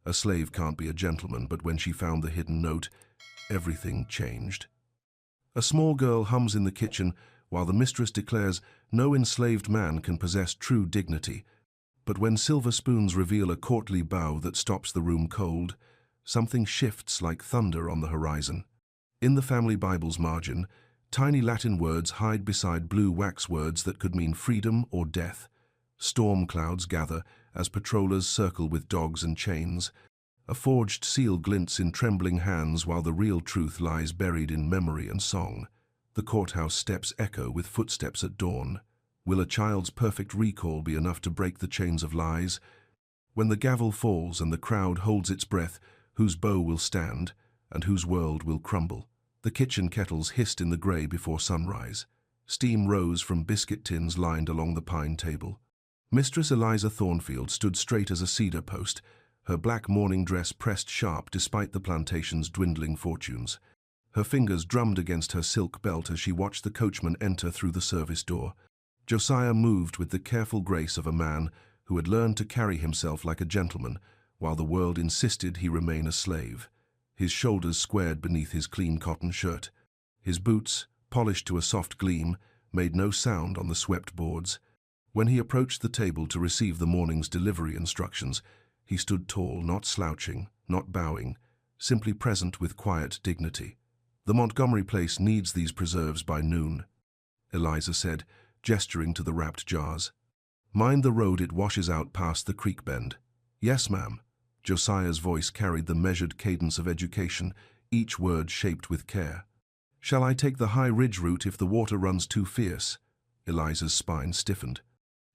A slave can't be a gentleman, but when she found the hidden note, everything changed. A small girl hums in the kitchen while the mistress declares no enslaved man can possess true dignity. But when silver spoons reveal a courtly bow that stops the room cold, something shifts like thunder on the horizon. In the family Bible's margin, tiny Latin words hide beside blue wax words that could mean freedom or death. Storm clouds gather as patrollers circle with dogs and chains. A forged seal glints in trembling hands while the real truth lies buried in memory and song. The courthouse steps echo with footsteps at dawn. Will a child's perfect recall be enough to break the chains of lies? When the gavel falls and the crowd holds its breath, whose bow will stand and whose world will crumble? The kitchen kettles hissed in the grey before sunrise. Steam rose from biscuit tins lined along the pine table. Mistress Eliza Thornfield stood straight as a cedar post, her black morning dress pressed sharp despite the plantation's dwindling fortunes. Her fingers drummed against her silk belt as she watched the coachman enter through the service door. Josiah moved with the careful grace of a man who had learned to carry himself like a gentleman, while the world insisted he remain a slave. His shoulders squared beneath his clean cotton shirt. His boots, polished to a soft gleam, made no sound on the swept boards. When he approached the table to receive the morning's delivery instructions, he stood tall, not slouching, not bowing, simply present with quiet dignity. "The Montgomery place needs these preserves by noon," Eliza said, gesturing to the wrapped jars. "Mind the road it washes out past the creek bend." "Yes, ma'am." Josiah's voice carried the measured cadence of education, each word shaped with care. "Shall I take the High Ridge route if the water runs too fierce?" Eliza's spine stiffened.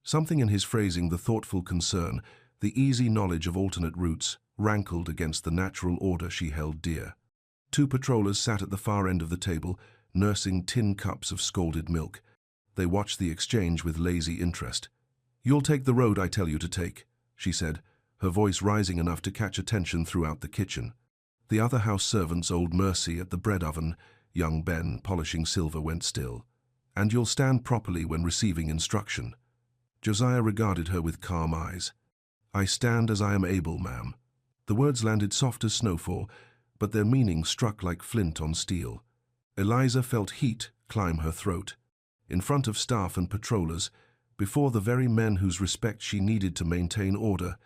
Something in his phrasing, the thoughtful concern, the easy knowledge of alternate routes, rankled against the natural order she held dear. Two patrollers sat at the far end of the table, nursing tin cups of scalded milk. They watched the exchange with lazy interest. "You'll take the road I tell you to take," she said, her voice rising enough to catch attention throughout the kitchen. The other house servants, old Mercy at the bread oven, young Ben polishing silver, went still. "And you'll stand properly when receiving instruction." Josiah regarded her with calm eyes. "I stand as I am able, ma'am." The words landed soft as snowfall, but their meaning struck like flint on steel. Eliza felt heat climb her throat. In front of staff and patrollers, before the very men whose respect she needed to maintain order,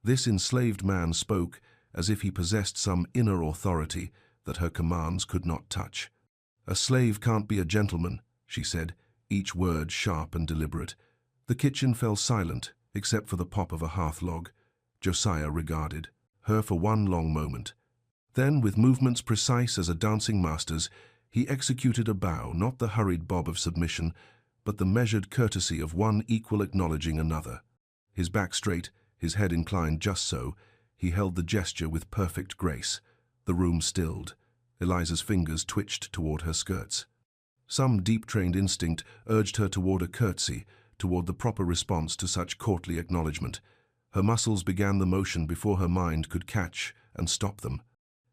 this enslaved man spoke as if he possessed some inner authority that her commands could not touch. "A slave can't be a gentleman," she said, each word sharp and deliberate. The kitchen fell silent, except for the pop of a hearth log. Josiah regarded her for one long moment. Then, with movements precise as a dancing master's, he executed a bow, not the hurried bob of submission, but the measured courtesy of one equal acknowledging another. His back straight, his head inclined just so, he held the gesture with perfect grace. The room stilled. Eliza's fingers twitched toward her skirts. Some deep-trained instinct urged her toward a curtsy, toward the proper response to such courtly acknowledgement. Her muscles began the motion before her mind could catch and stop them.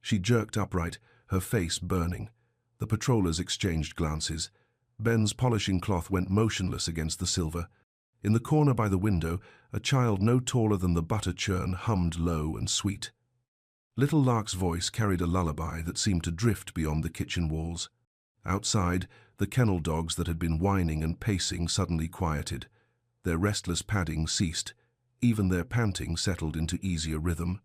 She jerked upright, her face burning. The patrollers exchanged glances. Ben's polishing cloth went motionless against the silver. In the corner by the window, a child no taller than the butter churn hummed low and sweet. Little Lark's voice carried a lullaby that seemed to drift beyond the kitchen walls. Outside, the kennel dogs that had been whining and pacing suddenly quieted. Their restless padding ceased. Even their panting settled into easier rhythm.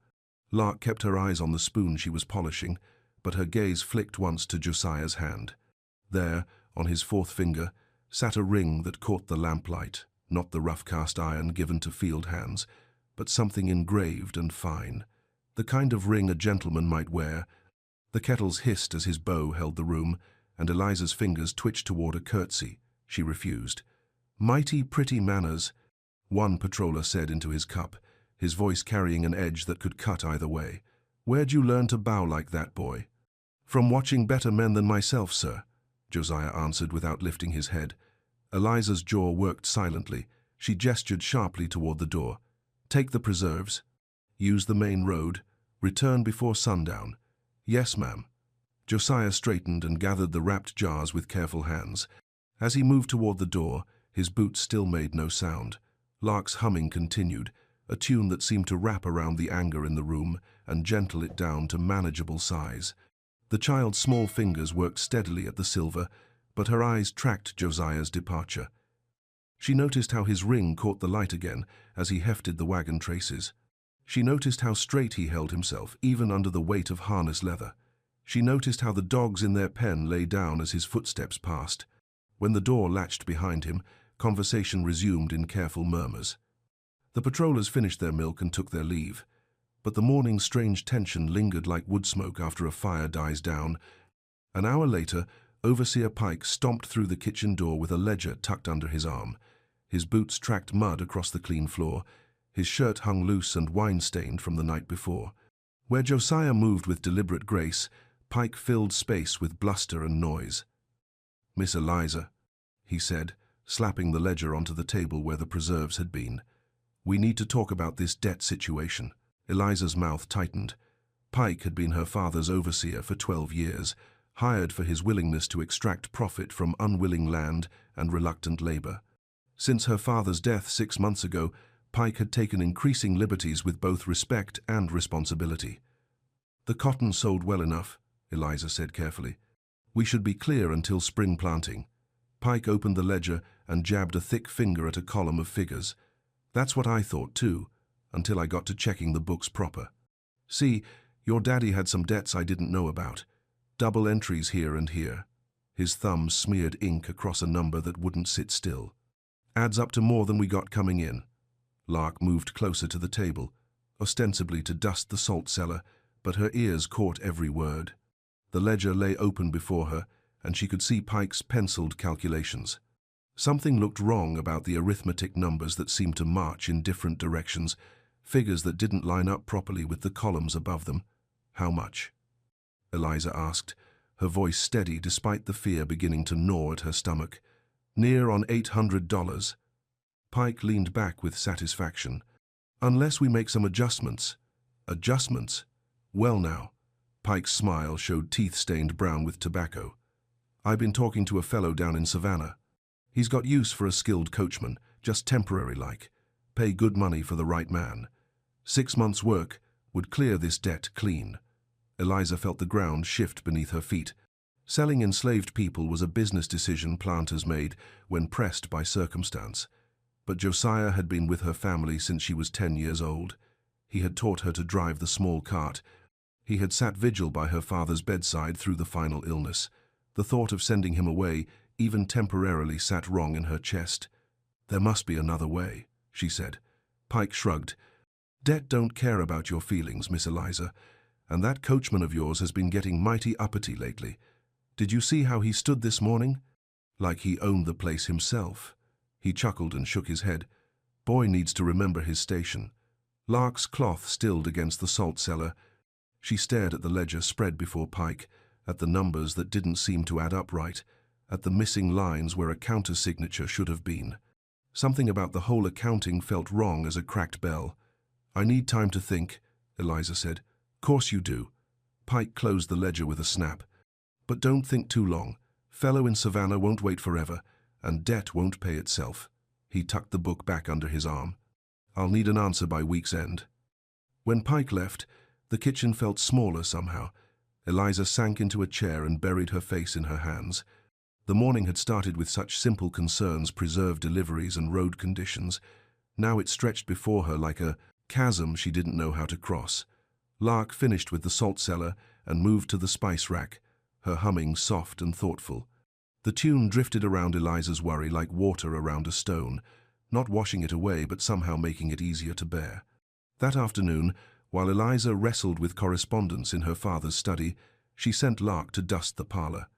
Lark kept her eyes on the spoon she was polishing, but her gaze flicked once to Josiah's hand. There, on his fourth finger, sat a ring that caught the lamplight, not the rough cast iron given to field hands, but something engraved and fine, the kind of ring a gentleman might wear. The kettles hissed as his bow held the room, and Eliza's fingers twitched toward a curtsy. She refused. "Mighty pretty manners," one patroller said into his cup, his voice carrying an edge that could cut either way. "Where'd you learn to bow like that, boy?" "From watching better men than myself, sir," Josiah answered without lifting his head. Eliza's jaw worked silently. She gestured sharply toward the door. "Take the preserves. Use the main road. Return before sundown." "Yes, ma'am." Josiah straightened and gathered the wrapped jars with careful hands. As he moved toward the door, his boots still made no sound. Lark's humming continued, a tune that seemed to wrap around the anger in the room and gentle it down to manageable size. The child's small fingers worked steadily at the silver, but her eyes tracked Josiah's departure. She noticed how his ring caught the light again as he hefted the wagon traces. She noticed how straight he held himself, even under the weight of harness leather. She noticed how the dogs in their pen lay down as his footsteps passed. When the door latched behind him, conversation resumed in careful murmurs. The patrollers finished their milk and took their leave, but the morning's strange tension lingered like wood smoke after a fire dies down. An hour later, Overseer Pike stomped through the kitchen door with a ledger tucked under his arm. His boots tracked mud across the clean floor. His shirt hung loose and wine-stained from the night before. Where Josiah moved with deliberate grace, Pike filled space with bluster and noise. "Miss Eliza," he said, slapping the ledger onto the table where the preserves had been. "We need to talk about this debt situation." Eliza's mouth tightened. Pike had been her father's overseer for 12 years, hired for his willingness to extract profit from unwilling land and reluctant labor. Since her father's death 6 months ago, Pike had taken increasing liberties with both respect and responsibility. "The cotton sold well enough," Eliza said carefully. "We should be clear until spring planting." Pike opened the ledger and jabbed a thick finger at a column of figures. "That's what I thought too, until I got to checking the books proper. See, your daddy had some debts I didn't know about. Double entries here and here." His thumb smeared ink across a number that wouldn't sit still. "Adds up to more than we got coming in." Lark moved closer to the table, ostensibly to dust the salt cellar, but her ears caught every word. The ledger lay open before her, and she could see Pike's penciled calculations. Something looked wrong about the arithmetic numbers that seemed to march in different directions, figures that didn't line up properly with the columns above them. "How much?" Eliza asked, her voice steady despite the fear beginning to gnaw at her stomach. "Near on $800. Pike leaned back with satisfaction. "Unless we make some adjustments." "Adjustments? Well now." Pike's smile showed teeth stained brown with tobacco. "I've been talking to a fellow down in Savannah. He's got use for a skilled coachman, just temporary-like. Pay good money for the right man. 6 months' work would clear this debt clean." Eliza felt the ground shift beneath her feet. Selling enslaved people was a business decision planters made when pressed by circumstance. But Josiah had been with her family since she was 10 years old. He had taught her to drive the small cart. He had sat vigil by her father's bedside through the final illness. The thought of sending him away, even temporarily, sat wrong in her chest. "There must be another way," she said. Pike shrugged. "Debt don't care about your feelings, Miss Eliza, and that coachman of yours has been getting mighty uppity lately. Did you see how he stood this morning? Like he owned the place himself." He chuckled and shook his head. "Boy needs to remember his station." Lark's cloth stilled against the salt cellar. She stared at the ledger spread before Pike, at the numbers that didn't seem to add up right, at the missing lines where a counter-signature should have been. Something about the whole accounting felt wrong as a cracked bell. "I need time to think," Eliza said. "Course you do." Pike closed the ledger with a snap. "But don't think too long. Fellow in Savannah won't wait forever, and debt won't pay itself." He tucked the book back under his arm. "I'll need an answer by week's end." When Pike left, the kitchen felt smaller somehow. Eliza sank into a chair and buried her face in her hands. The morning had started with such simple concerns, preserved deliveries and road conditions. Now it stretched before her like a chasm she didn't know how to cross. Lark finished with the salt cellar and moved to the spice rack, her humming soft and thoughtful. The tune drifted around Eliza's worry like water around a stone, not washing it away but somehow making it easier to bear. That afternoon, while Eliza wrestled with correspondence in her father's study, she sent Lark to dust the parlor.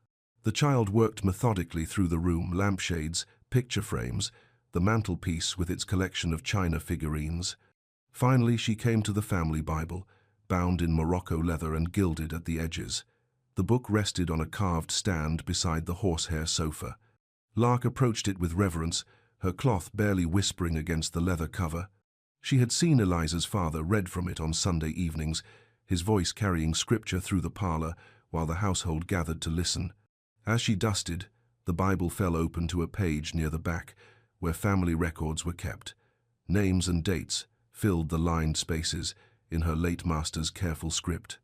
The child worked methodically through the room, lampshades, picture frames, the mantelpiece with its collection of china figurines. Finally, she came to the family Bible, bound in Morocco leather and gilded at the edges. The book rested on a carved stand beside the horsehair sofa. Lark approached it with reverence, her cloth barely whispering against the leather cover. She had seen Eliza's father read from it on Sunday evenings, his voice carrying scripture through the parlor while the household gathered to listen. As she dusted, the Bible fell open to a page near the back, where family records were kept. Names and dates, filled the lined spaces in her late master's careful script.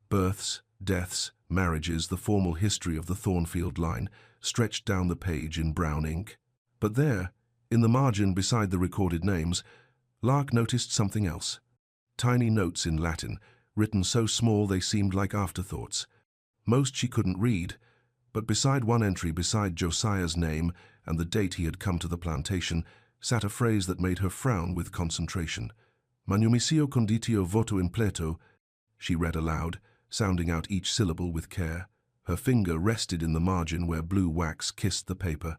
Births, deaths, marriages, the formal history of the Thornfield line stretched down the page in brown ink. But there, in the margin beside the recorded names, Lark noticed something else. Tiny notes in Latin, written so small they seemed like afterthoughts. Most she couldn't read, but beside one entry, beside Josiah's name and the date he had come to the plantation, sat a phrase that made her frown with concentration. Manumisio conditio voto impleto, she read aloud, sounding out each syllable with care. Her finger rested in the margin where blue wax kissed the paper.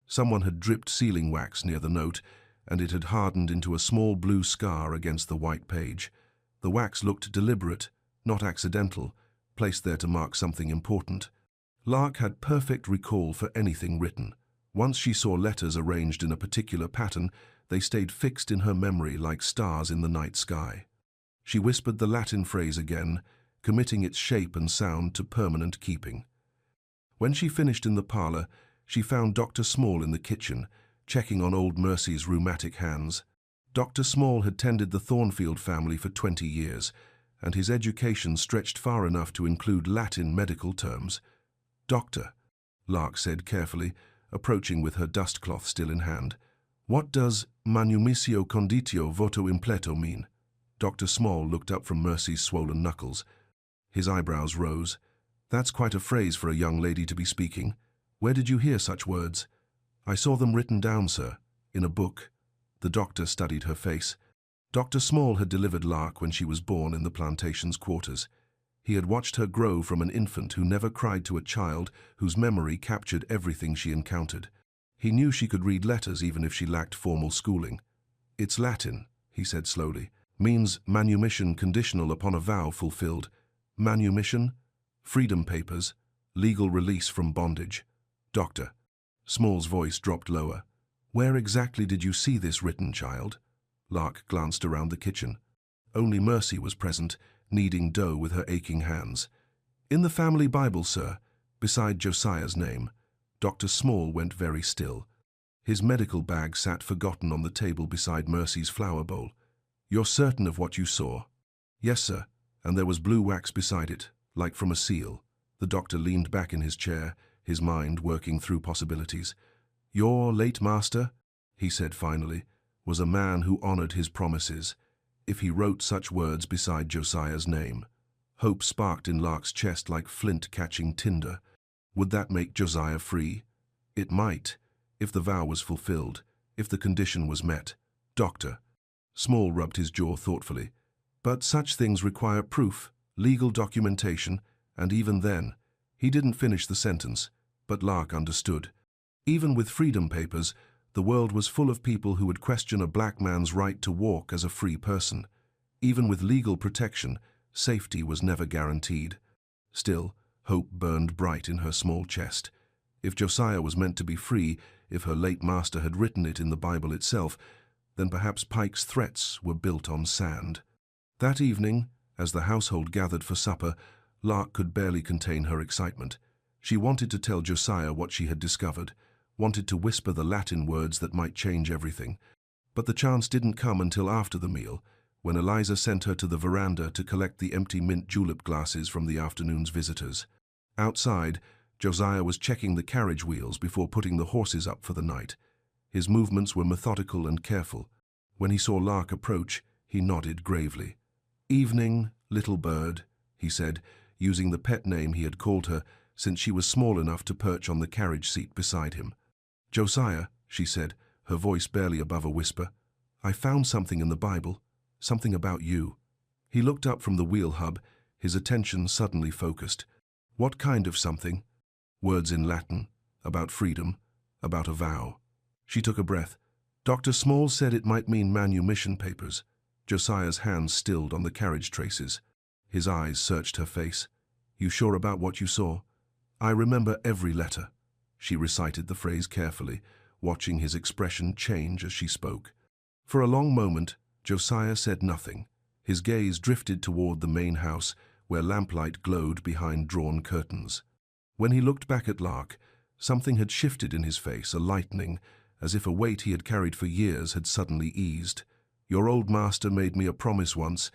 Someone had dripped sealing wax near the note, and it had hardened into a small blue scar against the white page. The wax looked deliberate, not accidental, placed there to mark something important. Lark had perfect recall for anything written. Once she saw letters arranged in a particular pattern, they stayed fixed in her memory like stars in the night sky. She whispered the Latin phrase again, committing its shape and sound to permanent keeping. When she finished in the parlor, she found Dr. Small in the kitchen, checking on old Mercy's rheumatic hands. Dr. Small had tended the Thornfield family for 20 years, and his education stretched far enough to include Latin medical terms. "Doctor," Lark said carefully, approaching with her dustcloth still in hand, "what does manumisio conditio voto impleto mean?" Dr. Small looked up from Mercy's swollen knuckles. His eyebrows rose. "That's quite a phrase for a young lady to be speaking. Where did you hear such words?" "I saw them written down, sir, in a book." The doctor studied her face. Dr. Small had delivered Lark when she was born in the plantation's quarters. He had watched her grow from an infant who never cried to a child whose memory captured everything she encountered. He knew she could read letters even if she lacked formal schooling. "It's Latin," he said slowly. "Means manumission conditional upon a vow fulfilled. Manumission? Freedom papers. Legal release from bondage." "Doctor." Small's voice dropped lower. "Where exactly did you see this written, child?" Lark glanced around the kitchen. Only Mercy was present, kneading dough with her aching hands. "In the family Bible, sir, beside Josiah's name." Dr. Small went very still. His medical bag sat forgotten on the table beside Mercy's flour bowl. "You're certain of what you saw?" "Yes, sir, and there was blue wax beside it, like from a seal." The doctor leaned back in his chair, his mind working through possibilities. "Your late master," he said finally, "was a man who honored his promises. If he wrote such words beside Josiah's name." Hope sparked in Lark's chest like flint catching tinder. Would that make Josiah free? It might, if the vow was fulfilled, if the condition was met. "Doctor." Small rubbed his jaw thoughtfully. "But such things require proof, legal documentation, and even then." He didn't finish the sentence, but Lark understood. Even with freedom papers, the world was full of people who would question a black man's right to walk as a free person. Even with legal protection, safety was never guaranteed. Still, hope burned bright in her small chest. If Josiah was meant to be free, if her late master had written it in the Bible itself, then perhaps Pike's threats were built on sand. That evening, as the household gathered for supper, Lark could barely contain her excitement. She wanted to tell Josiah what she had discovered, wanted to whisper the Latin words that might change everything. But the chance didn't come until after the meal, when Eliza sent her to the veranda to collect the empty mint julep glasses from the afternoon's visitors. Outside, Josiah was checking the carriage wheels before putting the horses up for the night. His movements were methodical and careful. When he saw Lark approach, he nodded gravely. "Evening, little bird," he said, using the pet name he had called her since she was small enough to perch on the carriage seat beside him. "Josiah," she said, her voice barely above a whisper, "I found something in the Bible, something about you." He looked up from the wheel hub, his attention suddenly focused. "What kind of something?" "Words in Latin, about freedom, about a vow." She took a breath. "Dr. Small said it might mean manumission papers." Josiah's hands stilled on the carriage traces. His eyes searched her face. "You sure about what you saw?" "I remember every letter." She recited the phrase carefully, watching his expression change as she spoke. For a long moment, Josiah said nothing. His gaze drifted toward the main house, where lamplight glowed behind drawn curtains. When he looked back at Lark, something had shifted in his face, a lightening, as if a weight he had carried for years had suddenly eased. Your old master made me a promise once,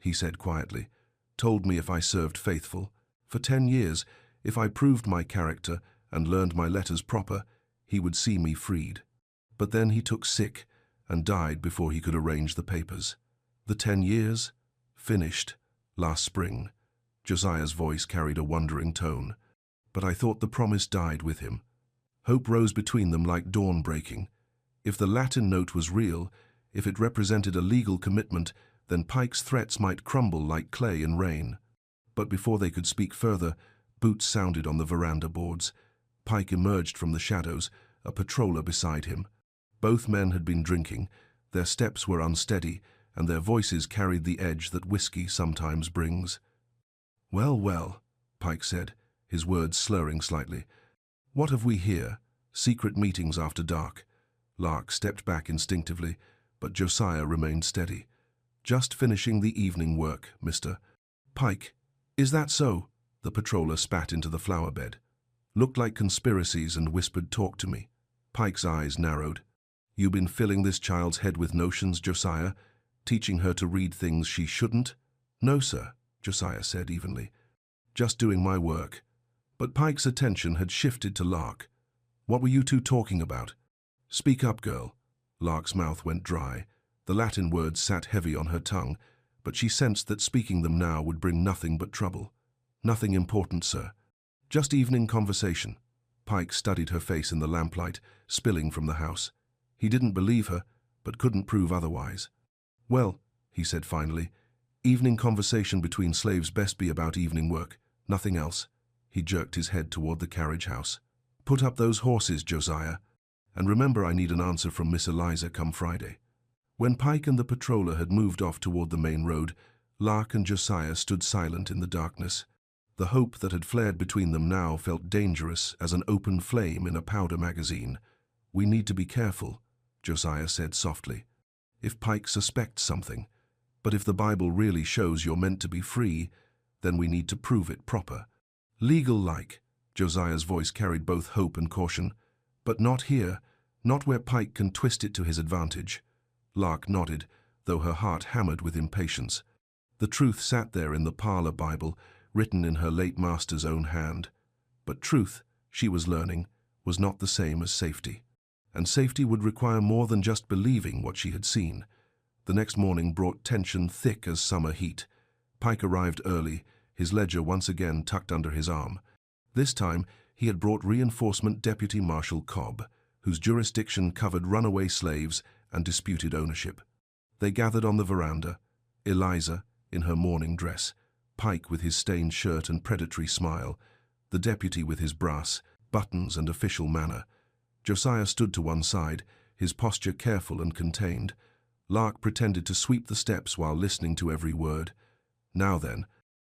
he said quietly. Told me if I served faithful, for 10 years, if I proved my character and learned my letters proper, he would see me freed. But then he took sick and died before he could arrange the papers. The 10 years? Finished. Last spring. Josiah's voice carried a wondering tone. But I thought the promise died with him. Hope rose between them like dawn breaking. If the Latin note was real, if it represented a legal commitment, then Pike's threats might crumble like clay in rain. But before they could speak further, boots sounded on the veranda boards. Pike emerged from the shadows, a patroller beside him. Both men had been drinking, their steps were unsteady, and their voices carried the edge that whiskey sometimes brings. "Well, well," Pike said, his words slurring slightly. "What have we here? Secret meetings after dark." Lark stepped back instinctively, but Josiah remained steady. "Just finishing the evening work, mister." "Pike, is that so?" The patroller spat into the flower bed. "Looked like conspiracies and whispered talk to me." Pike's eyes narrowed. "You been filling this child's head with notions, Josiah? Teaching her to read things she shouldn't?" "No, sir," Josiah said evenly. "Just doing my work." But Pike's attention had shifted to Lark. "What were you two talking about?" "Speak up, girl." Lark's mouth went dry. The Latin words sat heavy on her tongue, but she sensed that speaking them now would bring nothing but trouble. "Nothing important, sir. Just evening conversation." Pike studied her face in the lamplight, spilling from the house. He didn't believe her, but couldn't prove otherwise. "Well," he said finally, "evening conversation between slaves best be about evening work, nothing else." He jerked his head toward the carriage house. "Put up those horses, Josiah. And remember, I need an answer from Miss Eliza come Friday." When Pike and the patroller had moved off toward the main road, Lark and Josiah stood silent in the darkness. The hope that had flared between them now felt dangerous as an open flame in a powder magazine. "We need to be careful," Josiah said softly. "If Pike suspects something. But if the Bible really shows you're meant to be free, then we need to prove it proper. Legal-like." Josiah's voice carried both hope and caution. "But not here, not where Pike can twist it to his advantage." Lark nodded, though her heart hammered with impatience. The truth sat there in the parlor Bible, written in her late master's own hand. But truth, she was learning, was not the same as safety. And safety would require more than just believing what she had seen. The next morning brought tension thick as summer heat. Pike arrived early, his ledger once again tucked under his arm. This time, he had brought reinforcement Deputy Marshal Cobb, whose jurisdiction covered runaway slaves and disputed ownership. They gathered on the veranda, Eliza in her mourning dress, Pike with his stained shirt and predatory smile, the deputy with his brass, buttons and official manner. Josiah stood to one side, his posture careful and contained. Lark pretended to sweep the steps while listening to every word. "Now then,"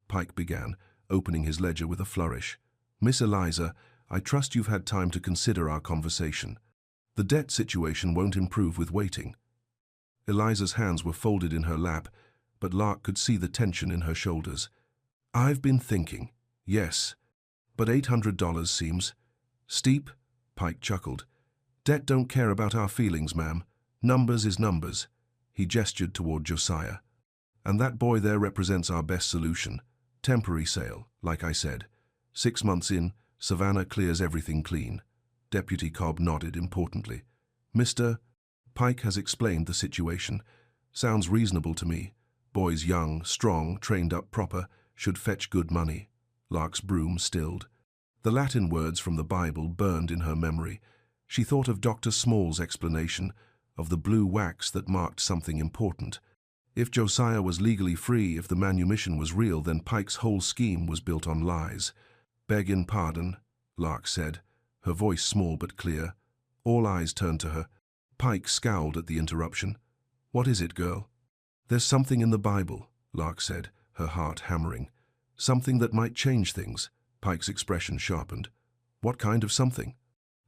Pike began, opening his ledger with a flourish. "Miss Eliza, I trust you've had time to consider our conversation. The debt situation won't improve with waiting." Eliza's hands were folded in her lap, but Lark could see the tension in her shoulders. "I've been thinking, yes, but $800 seems steep," Pike chuckled. "Debt don't care about our feelings, ma'am. Numbers is numbers." He gestured toward Josiah. "And that boy there represents our best solution. Temporary sale, like I said. 6 months in, Savannah clears everything clean." Deputy Cobb nodded importantly. "Mr. Pike has explained the situation. Sounds reasonable to me. Boy's young, strong, trained up proper, should fetch good money." Lark's broom stilled. The Latin words from the Bible burned in her memory. She thought of Dr. Small's explanation, of the blue wax that marked something important. If Josiah was legally free, if the manumission was real, then Pike's whole scheme was built on lies. "Beggin' pardon," Lark said, her voice small but clear. All eyes turned to her. Pike scowled at the interruption. "What is it, girl?" "There's something in the Bible," Lark said, her heart hammering. "Something that might change things." Pike's expression sharpened. "What kind of something?"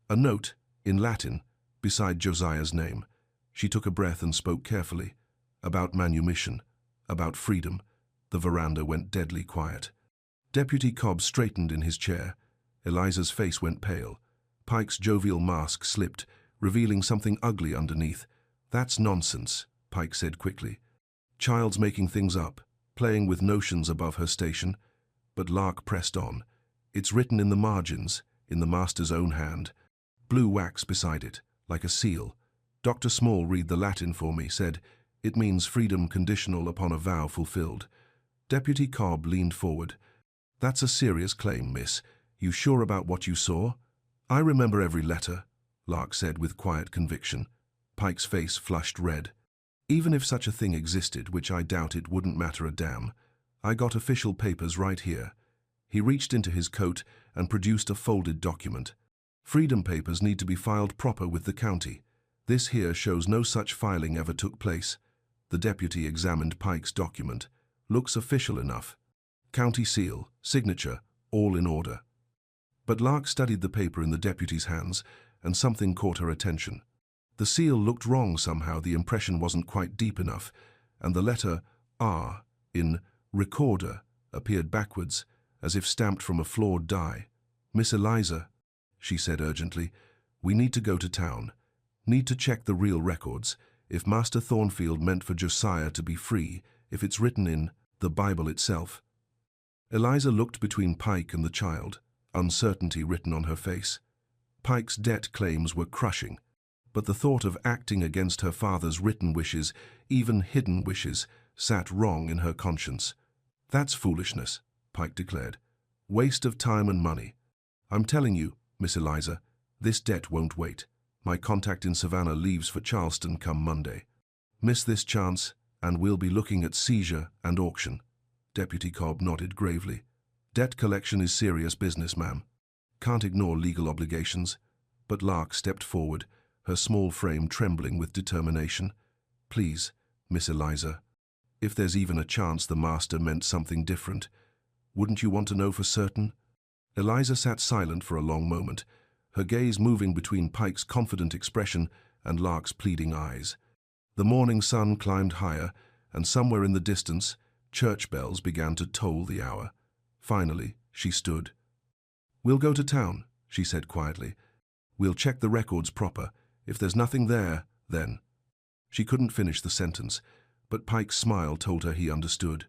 "A note, in Latin, beside Josiah's name." She took a breath and spoke carefully. "About manumission, about freedom." The veranda went deadly quiet. Deputy Cobb straightened in his chair. Eliza's face went pale. Pike's jovial mask slipped, revealing something ugly underneath. "That's nonsense," Pike said quickly. Child's making things up, playing with notions above her station. But Lark pressed on. It's written in the margins, in the master's own hand. Blue wax beside it, like a seal. Dr. Small read the Latin for me, said, it means freedom conditional upon a vow fulfilled. Deputy Cobb leaned forward. That's a serious claim, miss. You sure about what you saw? I remember every letter, Lark said with quiet conviction. Pike's face flushed red. Even if such a thing existed, which I doubt it wouldn't matter a damn, I got official papers right here. He reached into his coat and produced a folded document. Freedom papers need to be filed proper with the county. This here shows no such filing ever took place. The deputy examined Pike's document. Looks official enough. County seal, signature, all in order. But Lark studied the paper in the deputy's hands, and something caught her attention. The seal looked wrong somehow, the impression wasn't quite deep enough, and the letter R in recorder appeared backwards, as if stamped from a flawed die. Miss Eliza, she said urgently, we need to go to town. Need to check the real records. If Master Thornfield meant for Josiah to be free, if it's written in the Bible itself. Eliza looked between Pike and the child, uncertainty written on her face. Pike's debt claims were crushing, but the thought of acting against her father's written wishes, even hidden wishes, sat wrong in her conscience. That's foolishness, Pike declared. Waste of time and money. I'm telling you, Miss Eliza, this debt won't wait. My contact in Savannah leaves for Charleston come Monday. Miss this chance, and we'll be looking at seizure and auction. Deputy Cobb nodded gravely. Debt collection is serious business, ma'am. Can't ignore legal obligations. But Lark stepped forward, her small frame trembling with determination. Please, Miss Eliza, if there's even a chance the master meant something different, wouldn't you want to know for certain? Eliza sat silent for a long moment, her gaze moving between Pike's confident expression and Lark's pleading eyes. The morning sun climbed higher, and somewhere in the distance, church bells began to toll the hour. Finally, she stood. We'll go to town, she said quietly. We'll check the records proper. If there's nothing there, then. She couldn't finish the sentence, but Pike's smile told her he understood.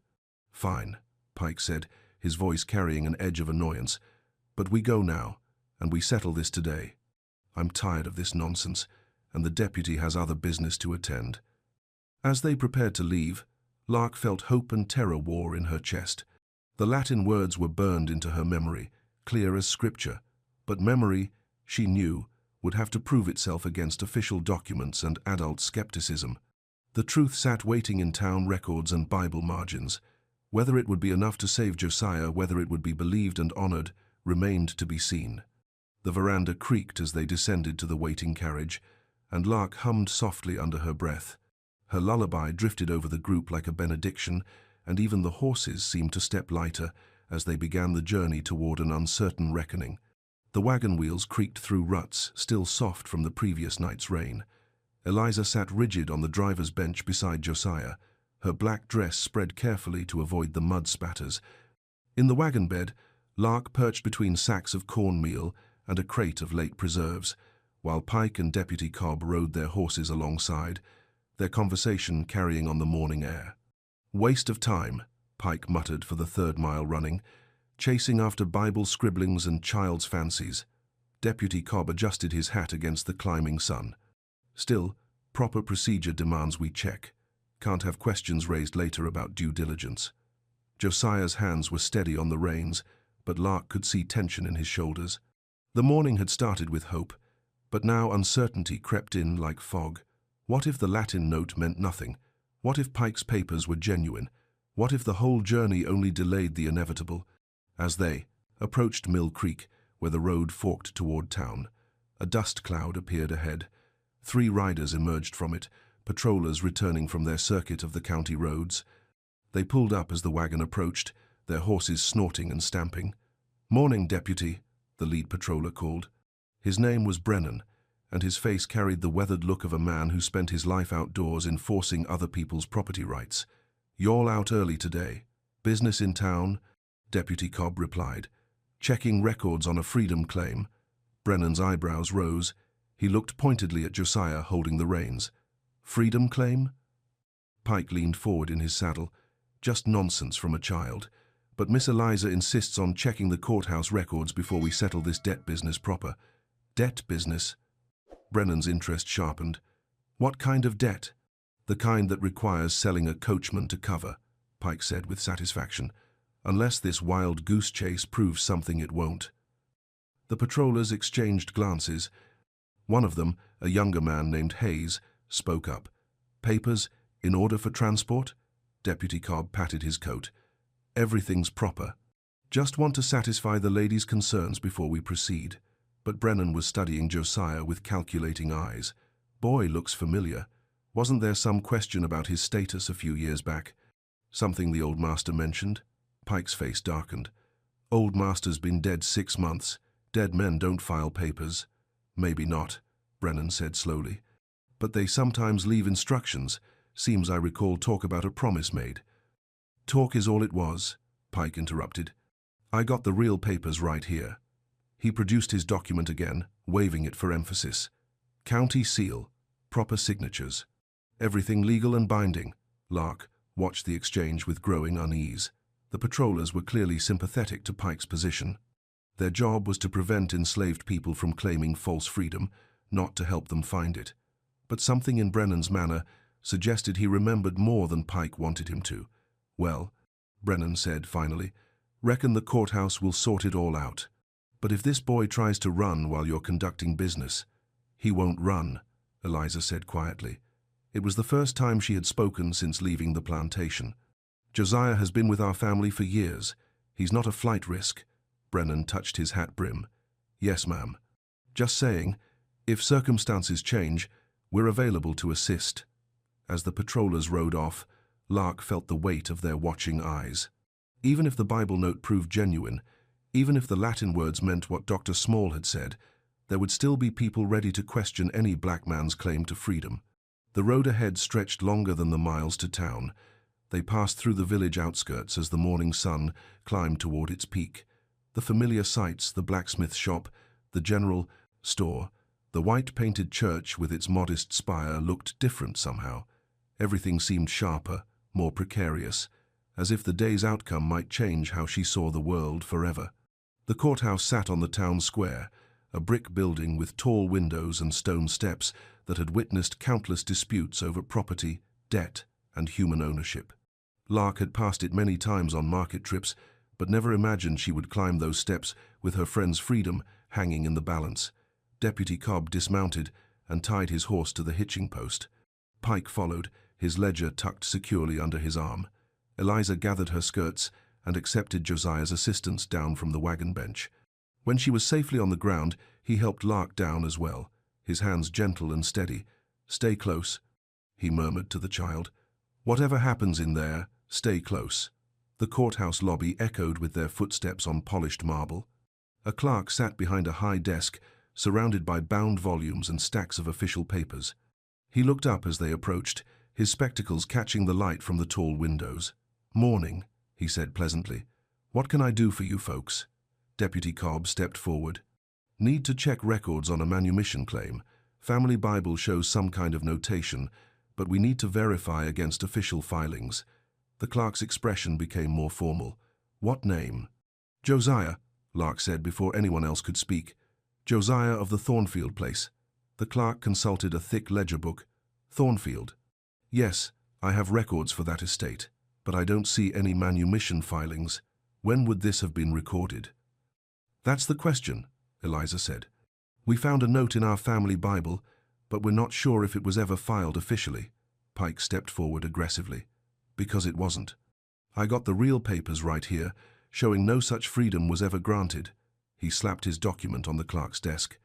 Fine, Pike said, his voice carrying an edge of annoyance. But we go now, and we settle this today. I'm tired of this nonsense, and the deputy has other business to attend. As they prepared to leave, Lark felt hope and terror war in her chest. The Latin words were burned into her memory, clear as scripture, but memory, she knew, would have to prove itself against official documents and adult skepticism. The truth sat waiting in town records and Bible margins. Whether it would be enough to save Josiah, whether it would be believed and honored, remained to be seen. The veranda creaked as they descended to the waiting carriage, and Lark hummed softly under her breath. Her lullaby drifted over the group like a benediction, and even the horses seemed to step lighter as they began the journey toward an uncertain reckoning. The wagon wheels creaked through ruts, still soft from the previous night's rain. Eliza sat rigid on the driver's bench beside Josiah, her black dress spread carefully to avoid the mud spatters. In the wagon bed, Lark perched between sacks of cornmeal and a crate of late preserves, while Pike and Deputy Cobb rode their horses alongside, their conversation carrying on the morning air. Waste of time, Pike muttered for the third mile running, chasing after Bible scribblings and child's fancies. Deputy Cobb adjusted his hat against the climbing sun. Still, proper procedure demands we check. Can't have questions raised later about due diligence. Josiah's hands were steady on the reins, but Lark could see tension in his shoulders. The morning had started with hope, but now uncertainty crept in like fog. What if the Latin note meant nothing? What if Pike's papers were genuine? What if the whole journey only delayed the inevitable? As they approached Mill Creek, where the road forked toward town, a dust cloud appeared ahead. 3 riders emerged from it, patrollers returning from their circuit of the county roads. They pulled up as the wagon approached, their horses snorting and stamping. "Morning, deputy," the lead patroller called. His name was Brennan, and his face carried the weathered look of a man who spent his life outdoors enforcing other people's property rights. "Y'all out early today. Business in town?" Deputy Cobb replied. "Checking records on a freedom claim." Brennan's eyebrows rose. He looked pointedly at Josiah holding the reins. "Freedom claim?" Pike leaned forward in his saddle. Just nonsense from a child. But Miss Eliza insists on checking the courthouse records before we settle this debt business proper. Debt business? Brennan's interest sharpened. What kind of debt? The kind that requires selling a coachman to cover, Pike said with satisfaction, unless this wild goose chase proves something it won't. The patrollers exchanged glances. One of them, a younger man named Hayes, spoke up. Papers, in order for transport? Deputy Cobb patted his coat. Everything's proper. Just want to satisfy the lady's concerns before we proceed. But Brennan was studying Josiah with calculating eyes. Boy looks familiar. Wasn't there some question about his status a few years back? Something the old master mentioned? Pike's face darkened. Old master's been dead 6 months. Dead men don't file papers. Maybe not, Brennan said slowly. But they sometimes leave instructions. Seems I recall talk about a promise made. Talk is all it was, Pike interrupted. I got the real papers right here. He produced his document again, waving it for emphasis. County seal, proper signatures. Everything legal and binding. Lark watched the exchange with growing unease. The patrollers were clearly sympathetic to Pike's position. Their job was to prevent enslaved people from claiming false freedom, not to help them find it. But something in Brennan's manner suggested he remembered more than Pike wanted him to. Well, Brennan said finally, reckon the courthouse will sort it all out. But if this boy tries to run while you're conducting business, he won't run, Eliza said quietly. It was the first time she had spoken since leaving the plantation. Josiah has been with our family for years. He's not a flight risk. Brennan touched his hat brim. Yes, ma'am. Just saying, if circumstances change, we're available to assist. As the patrollers rode off, Lark felt the weight of their watching eyes. Even if the Bible note proved genuine, even if the Latin words meant what Dr. Small had said, there would still be people ready to question any black man's claim to freedom. The road ahead stretched longer than the miles to town. They passed through the village outskirts as the morning sun climbed toward its peak. The familiar sights, the blacksmith shop, the general store, the white-painted church with its modest spire looked different somehow. Everything seemed sharper, more precarious, as if the day's outcome might change how she saw the world forever. The courthouse sat on the town square, a brick building with tall windows and stone steps that had witnessed countless disputes over property, debt, and human ownership. Lark had passed it many times on market trips, but never imagined she would climb those steps with her friend's freedom hanging in the balance. Deputy Cobb dismounted and tied his horse to the hitching post. Pike followed, his ledger tucked securely under his arm. Eliza gathered her skirts and accepted Josiah's assistance down from the wagon bench. When she was safely on the ground, he helped Lark down as well, his hands gentle and steady. Stay close, he murmured to the child. Whatever happens in there, stay close. The courthouse lobby echoed with their footsteps on polished marble. A clerk sat behind a high desk, surrounded by bound volumes and stacks of official papers. He looked up as they approached, his spectacles catching the light from the tall windows. Morning, he said pleasantly. What can I do for you folks? Deputy Cobb stepped forward. Need to check records on a manumission claim. Family Bible shows some kind of notation, but we need to verify against official filings. The clerk's expression became more formal. What name? Josiah, Lark said before anyone else could speak. Josiah of the Thornfield place. The clerk consulted a thick ledger book. Thornfield. Yes, I have records for that estate, but I don't see any manumission filings. When would this have been recorded? That's the question, Eliza said. We found a note in our family Bible, but we're not sure if it was ever filed officially. Pike stepped forward aggressively. Because it wasn't. I got the real papers right here, showing no such freedom was ever granted. He slapped his document on the clerk's desk.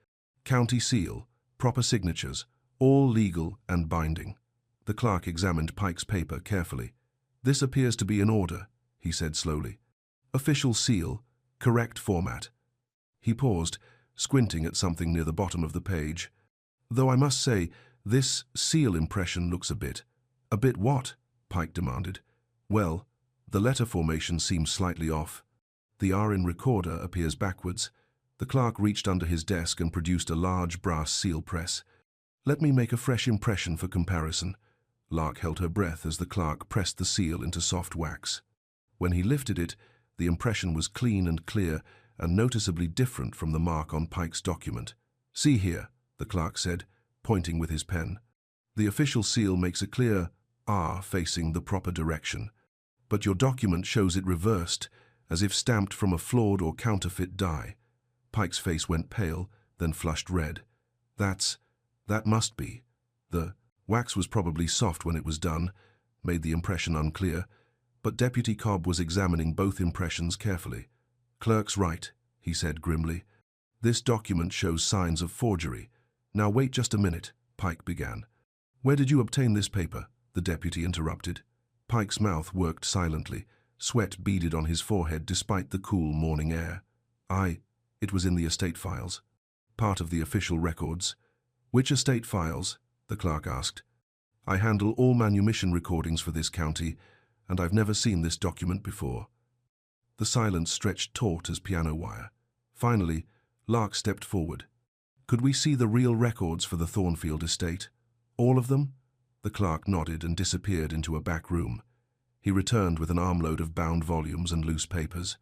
County seal, proper signatures, all legal and binding. The clerk examined Pike's paper carefully. This appears to be in order, he said slowly. Official seal, correct format. He paused, squinting at something near the bottom of the page. Though I must say, this seal impression looks a bit what? Pike demanded. Well, the letter formation seems slightly off. The R in recorder appears backwards. The clerk reached under his desk and produced a large brass seal press. Let me make a fresh impression for comparison. Lark held her breath as the clerk pressed the seal into soft wax. When he lifted it, the impression was clean and clear and noticeably different from the mark on Pike's document. "See here," the clerk said, pointing with his pen. "The official seal makes a clear R facing the proper direction, but your document shows it reversed, as if stamped from a flawed or counterfeit die." Pike's face went pale, then flushed red. That must be. The wax was probably soft when it was done, made the impression unclear, but Deputy Cobb was examining both impressions carefully. "Clerk's right," he said grimly. "This document shows signs of forgery. Now wait just a minute," Pike began. "Where did you obtain this paper?" the deputy interrupted. Pike's mouth worked silently. Sweat beaded on his forehead despite the cool morning air. It was in the estate files. Part of the official records." "Which estate files?" the clerk asked. "I handle all manumission recordings for this county, and I've never seen this document before." The silence stretched taut as piano wire. Finally, Lark stepped forward. "Could we see the real records for the Thornfield estate? All of them?" The clerk nodded and disappeared into a back room. He returned with an armload of bound volumes and loose papers.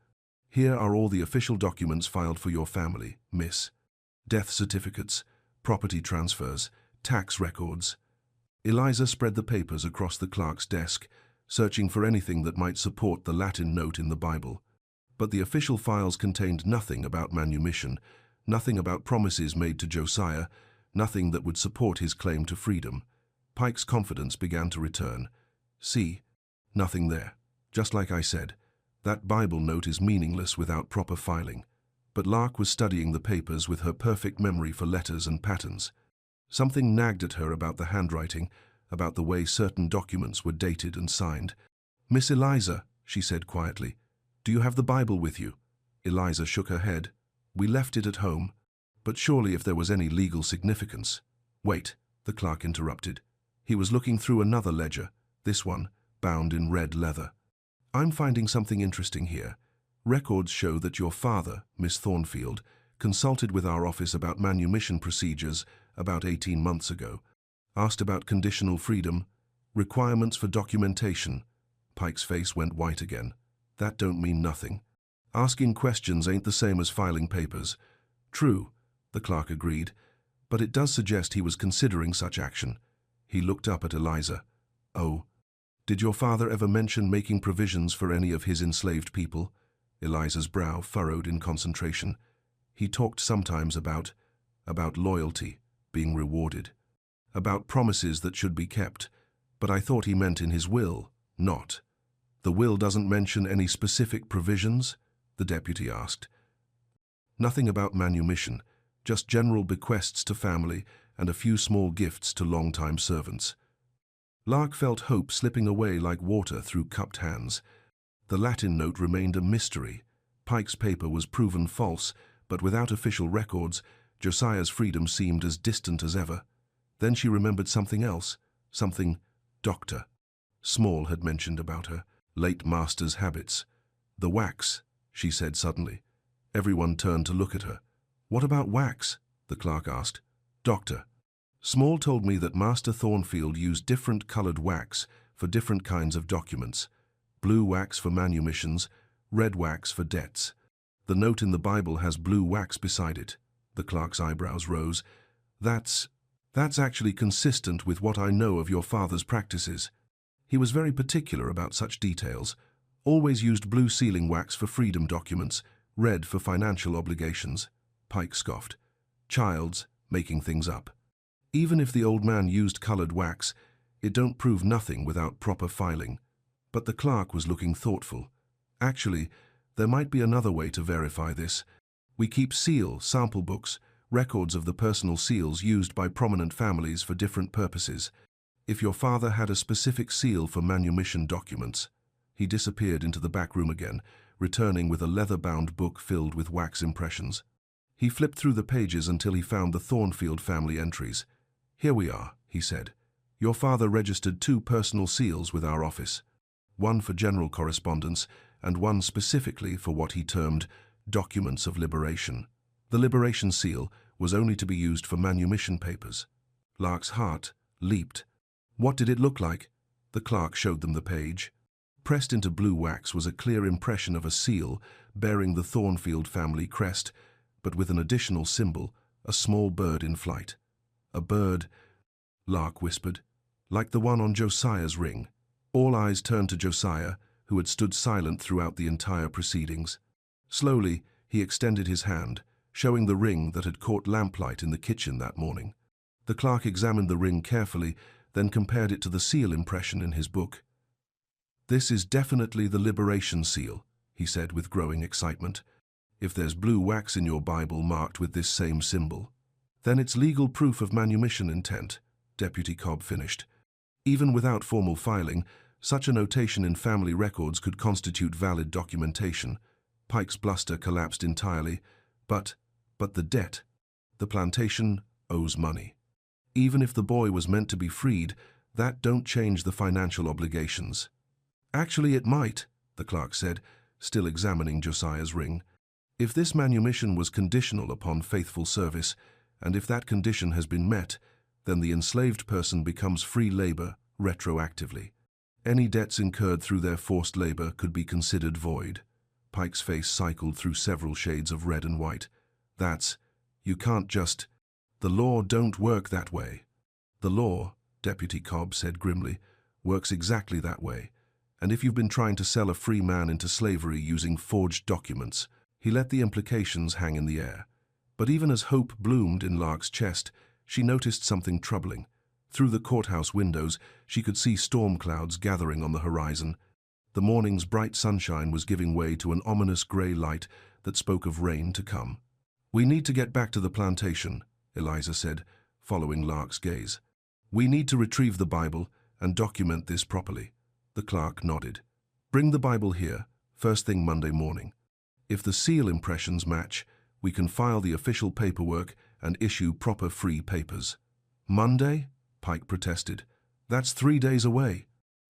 "Here are all the official documents filed for your family, miss. Death certificates, property transfers, tax records." Eliza spread the papers across the clerk's desk, searching for anything that might support the Latin note in the Bible. But the official files contained nothing about manumission, nothing about promises made to Josiah, nothing that would support his claim to freedom. Pike's confidence began to return. "See, nothing there. Just like I said, that Bible note is meaningless without proper filing." But Lark was studying the papers with her perfect memory for letters and patterns. Something nagged at her about the handwriting, about the way certain documents were dated and signed. "Miss Eliza," she said quietly, "do you have the Bible with you?" Eliza shook her head. "We left it at home." "But surely if there was any legal significance—" "Wait," the clerk interrupted. He was looking through another ledger, this one, bound in red leather. "I'm finding something interesting here. Records show that your father, Miss Thornfield, consulted with our office about manumission procedures about 18 months ago. Asked about conditional freedom, requirements for documentation." Pike's face went white again. "That don't mean nothing. Asking questions ain't the same as filing papers." "True," the clerk agreed, "but it does suggest he was considering such action." He looked up at Eliza. "Oh, did your father ever mention making provisions for any of his enslaved people?" Eliza's brow furrowed in concentration. "He talked sometimes about loyalty, being rewarded, about promises that should be kept, but I thought he meant in his will, not." "The will doesn't mention any specific provisions?" the deputy asked. "Nothing about manumission, just general bequests to family and a few small gifts to long-time servants." Lark felt hope slipping away like water through cupped hands. The Latin note remained a mystery. Pike's paper was proven false, but without official records, Josiah's freedom seemed as distant as ever. Then she remembered something else, something Dr. Small had mentioned about her late master's habits. "The wax," she said suddenly. Everyone turned to look at her. "What about wax?" the clerk asked. "Doctor Small told me that Master Thornfield used different colored wax for different kinds of documents. Blue wax for manumissions, red wax for debts. The note in the Bible has blue wax beside it." The clerk's eyebrows rose. That's actually consistent with what I know of your father's practices. He was very particular about such details. Always used blue sealing wax for freedom documents, red for financial obligations." Pike scoffed. "Child's making things up. Even if the old man used colored wax, it don't prove nothing without proper filing." But the clerk was looking thoughtful. "Actually, there might be another way to verify this. We keep sample books, records of the personal seals used by prominent families for different purposes. If your father had a specific seal for manumission documents..." He disappeared into the back room again, returning with a leather-bound book filled with wax impressions. He flipped through the pages until he found the Thornfield family entries. "Here we are," he said. "Your father registered 2 personal seals with our office. One for general correspondence and one specifically for what he termed documents of liberation. The liberation seal was only to be used for manumission papers." Lark's heart leaped. What did it look like? The clerk showed them the page. Pressed into blue wax was a clear impression of a seal bearing the Thornfield family crest, but with an additional symbol, a small bird in flight. A bird, Lark whispered, like the one on Josiah's ring. All eyes turned to Josiah, who had stood silent throughout the entire proceedings. Slowly, he extended his hand, showing the ring that had caught lamplight in the kitchen that morning. The clerk examined the ring carefully, then compared it to the seal impression in his book. "This is definitely the Liberation Seal," he said with growing excitement. "If there's blue wax in your Bible marked with this same symbol, then it's legal proof of manumission intent," Deputy Cobb finished. Even without formal filing, such a notation in family records could constitute valid documentation. Pike's bluster collapsed entirely. But the debt. The plantation owes money. Even if the boy was meant to be freed, that don't change the financial obligations. "Actually, it might," the clerk said, still examining Josiah's ring. "If this manumission was conditional upon faithful service, and if that condition has been met, then the enslaved person becomes free labor retroactively. Any debts incurred through their forced labor could be considered void." Pike's face cycled through several shades of red and white. You can't just... The law don't work that way." "The law," Deputy Cobb said grimly, "works exactly that way. And if you've been trying to sell a free man into slavery using forged documents..." He let the implications hang in the air. But even as hope bloomed in Lark's chest, she noticed something troubling. Through the courthouse windows, she could see storm clouds gathering on the horizon. The morning's bright sunshine was giving way to an ominous grey light that spoke of rain to come. "We need to get back to the plantation," Eliza said, following Lark's gaze. "We need to retrieve the Bible and document this properly." The clerk nodded. "Bring the Bible here, first thing Monday morning. If the seal impressions match, we can file the official paperwork and issue proper free papers." "Monday?" Pike protested. "That's 3 days away."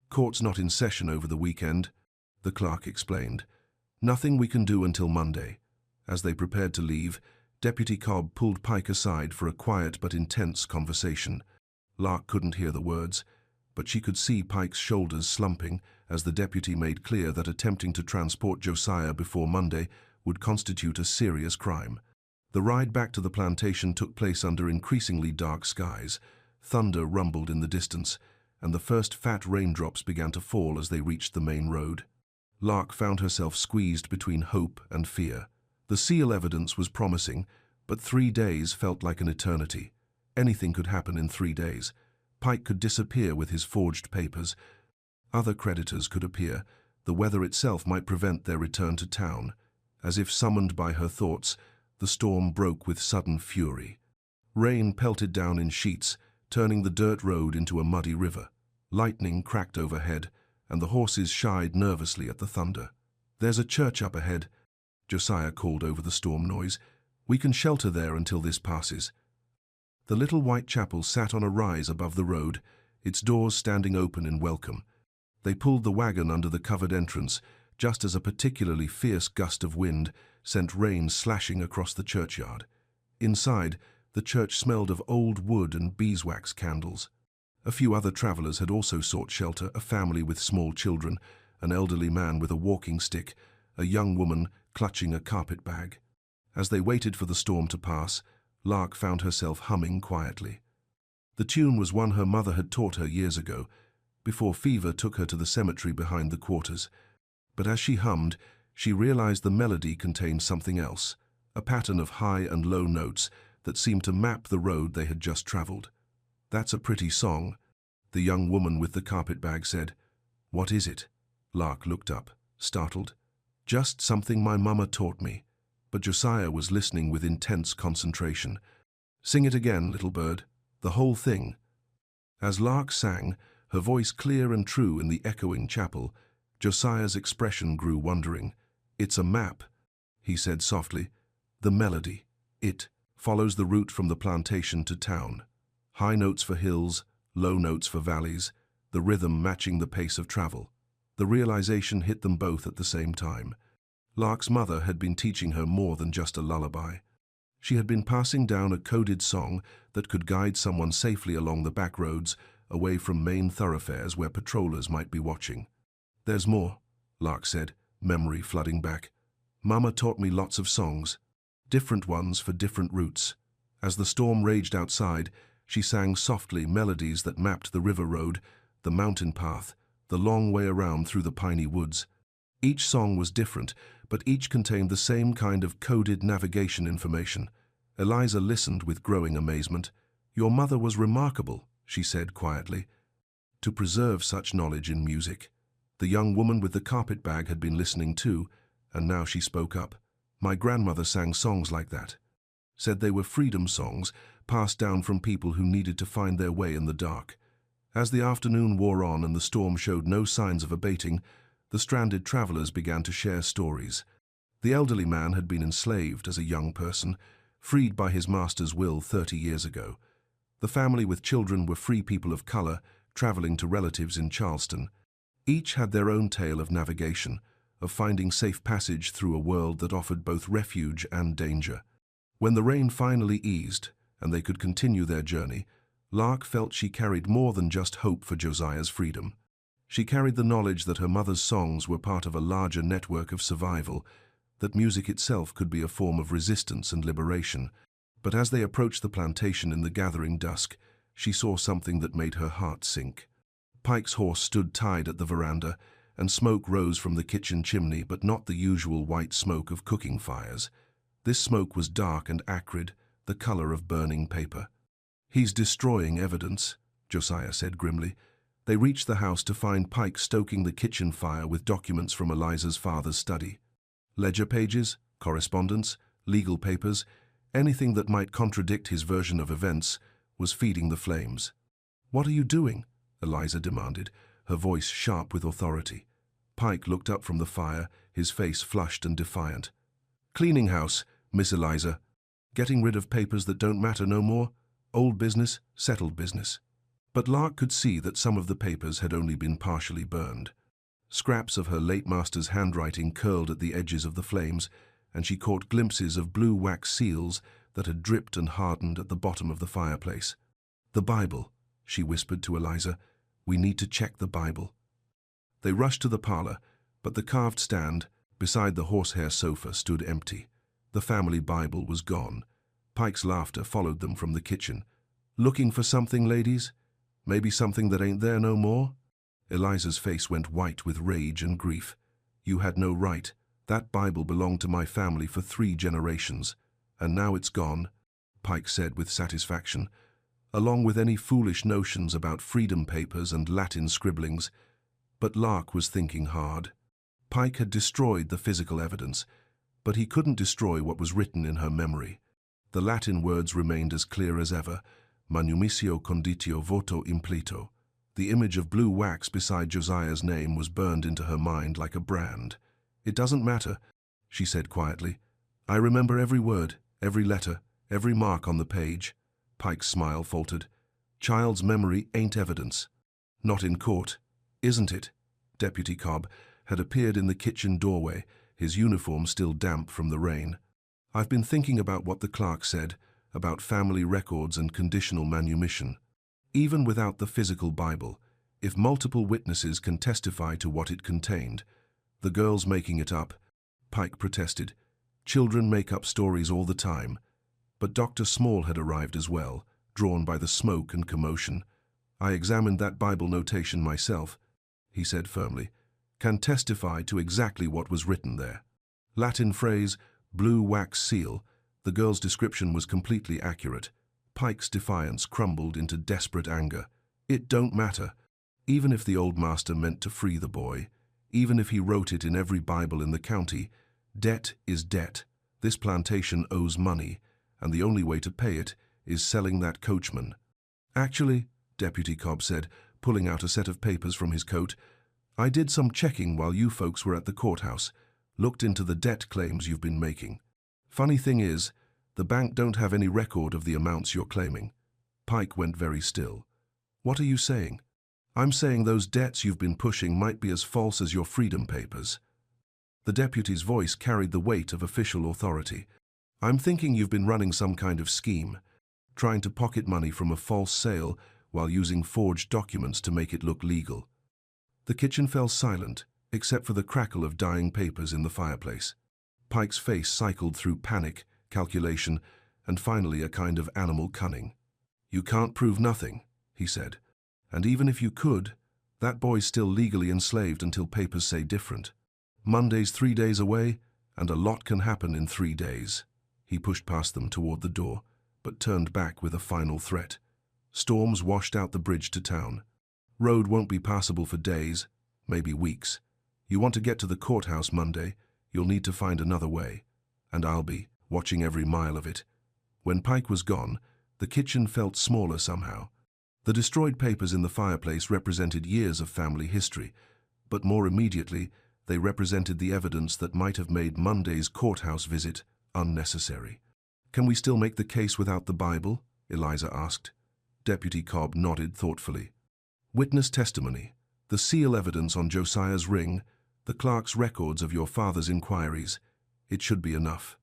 "Court's not in session over the weekend," the clerk explained. "Nothing we can do until Monday." As they prepared to leave, Deputy Cobb pulled Pike aside for a quiet but intense conversation. Lark couldn't hear the words, but she could see Pike's shoulders slumping as the deputy made clear that attempting to transport Josiah before Monday would constitute a serious crime. The ride back to the plantation took place under increasingly dark skies. Thunder rumbled in the distance, and the first fat raindrops began to fall as they reached the main road. Lark found herself squeezed between hope and fear. The seal evidence was promising, but 3 days felt like an eternity. Anything could happen in 3 days. Pike could disappear with his forged papers. Other creditors could appear. The weather itself might prevent their return to town. As if summoned by her thoughts, the storm broke with sudden fury. Rain pelted down in sheets, turning the dirt road into a muddy river. Lightning cracked overhead, and the horses shied nervously at the thunder. "There's a church up ahead," Josiah called over the storm noise. "We can shelter there until this passes." The little white chapel sat on a rise above the road, its doors standing open in welcome. They pulled the wagon under the covered entrance, just as a particularly fierce gust of wind sent rain slashing across the churchyard. Inside, the church smelled of old wood and beeswax candles. A few other travelers had also sought shelter, a family with small children, an elderly man with a walking stick, a young woman clutching a carpet bag. As they waited for the storm to pass, Lark found herself humming quietly. The tune was one her mother had taught her years ago, before fever took her to the cemetery behind the quarters. But as she hummed, she realized the melody contained something else, a pattern of high and low notes that seemed to map the road they had just traveled. "That's a pretty song," the young woman with the carpet bag said. "What is it?" Lark looked up, startled. "Just something my mama taught me." But Josiah was listening with intense concentration. "Sing it again, little bird. The whole thing." As Lark sang, her voice clear and true in the echoing chapel, Josiah's expression grew wondering. "It's a map," he said softly. "The melody. It follows the route from the plantation to town. High notes for hills, low notes for valleys, the rhythm matching the pace of travel." The realization hit them both at the same time. Lark's mother had been teaching her more than just a lullaby. She had been passing down a coded song that could guide someone safely along the back roads, away from main thoroughfares where patrollers might be watching. "There's more," Lark said, memory flooding back. "Mama taught me lots of songs, different ones for different routes. As the storm raged outside, she sang softly melodies that mapped the river road, the mountain path, the long way around through the piney woods. Each song was different, but each contained the same kind of coded navigation information." Eliza listened with growing amazement. "Your mother was remarkable," she said quietly, "to preserve such knowledge in music." The young woman with the carpet bag had been listening too, and now she spoke up. "My grandmother sang songs like that. Said they were freedom songs, passed down from people who needed to find their way in the dark." As the afternoon wore on and the storm showed no signs of abating, the stranded travelers began to share stories. The elderly man had been enslaved as a young person, freed by his master's will 30 years ago. The family with children were free people of color, traveling to relatives in Charleston. Each had their own tale of navigation, of finding safe passage through a world that offered both refuge and danger. When the rain finally eased and they could continue their journey, Lark felt she carried more than just hope for Josiah's freedom. She carried the knowledge that her mother's songs were part of a larger network of survival, that music itself could be a form of resistance and liberation. But as they approached the plantation in the gathering dusk, she saw something that made her heart sink. Pike's horse stood tied at the veranda, and smoke rose from the kitchen chimney, but not the usual white smoke of cooking fires. This smoke was dark and acrid, the color of burning paper. "He's destroying evidence," Josiah said grimly. They reached the house to find Pike stoking the kitchen fire with documents from Eliza's father's study. Ledger pages, correspondence, legal papers, anything that might contradict his version of events, was feeding the flames. "What are you doing?" Eliza demanded, her voice sharp with authority. Pike looked up from the fire, his face flushed and defiant. "Cleaning house, Miss Eliza. Getting rid of papers that don't matter no more. Old business, settled business." But Lark could see that some of the papers had only been partially burned. Scraps of her late master's handwriting curled at the edges of the flames, and she caught glimpses of blue wax seals that had dripped and hardened at the bottom of the fireplace. "The Bible," she whispered to Eliza. "We need to check the Bible." They rushed to the parlor, but the carved stand beside the horsehair sofa stood empty. The family Bible was gone. Pike's laughter followed them from the kitchen. "Looking for something, ladies? Maybe something that ain't there no more?" Eliza's face went white with rage and grief. "You had no right. That Bible belonged to my family for 3 generations. And now it's gone," Pike said with satisfaction, "along with any foolish notions about freedom papers and Latin scribblings." But Lark was thinking hard. Pike had destroyed the physical evidence, but he couldn't destroy what was written in her memory. The Latin words remained as clear as ever: manumissio conditio voto implito. The image of blue wax beside Josiah's name was burned into her mind like a brand. "It doesn't matter," she said quietly. "I remember every word, every letter, every mark on the page." Pike's smile faltered. "Child's memory ain't evidence." "Not in court, isn't it?" Deputy Cobb had appeared in the kitchen doorway, his uniform still damp from the rain. "I've been thinking about what the clerk said, about family records and conditional manumission. Even without the physical Bible, if multiple witnesses can testify to what it contained, the girl's making it up," Pike protested. "Children make up stories all the time." But Dr. Small had arrived as well, drawn by the smoke and commotion. "I examined that Bible notation myself," he said firmly. "Can testify to exactly what was written there. Latin phrase, blue wax seal." The girl's description was completely accurate. Pike's defiance crumbled into desperate anger. "It don't matter. Even if the old master meant to free the boy, even if he wrote it in every Bible in the county, debt is debt. This plantation owes money, and the only way to pay it is selling that coachman." "Actually," Deputy Cobb said, pulling out a set of papers from his coat, "I did some checking while you folks were at the courthouse, looked into the debt claims you've been making. Funny thing is, the bank don't have any record of the amounts you're claiming." Pike went very still. "What are you saying?" "I'm saying those debts you've been pushing might be as false as your freedom papers." The deputy's voice carried the weight of official authority. "I'm thinking you've been running some kind of scheme, trying to pocket money from a false sale while using forged documents to make it look legal. The kitchen fell silent, except for the crackle of dying papers in the fireplace. Pike's face cycled through panic, calculation, and finally a kind of animal cunning. "You can't prove nothing," he said. "And even if you could, that boy's still legally enslaved until papers say different. Monday's 3 days away, and a lot can happen in 3 days." He pushed past them toward the door, but turned back with a final threat. "Storms washed out the bridge to town. Road won't be passable for days, maybe weeks. You want to get to the courthouse Monday, you'll need to find another way. And I'll be watching every mile of it." When Pike was gone, the kitchen felt smaller somehow. The destroyed papers in the fireplace represented years of family history, but more immediately, they represented the evidence that might have made Monday's courthouse visit unnecessary. "Can we still make the case without the Bible?" Eliza asked. Deputy Cobb nodded thoughtfully. "Witness testimony, the seal evidence on Josiah's ring, the clerk's records of your father's inquiries. It should be enough.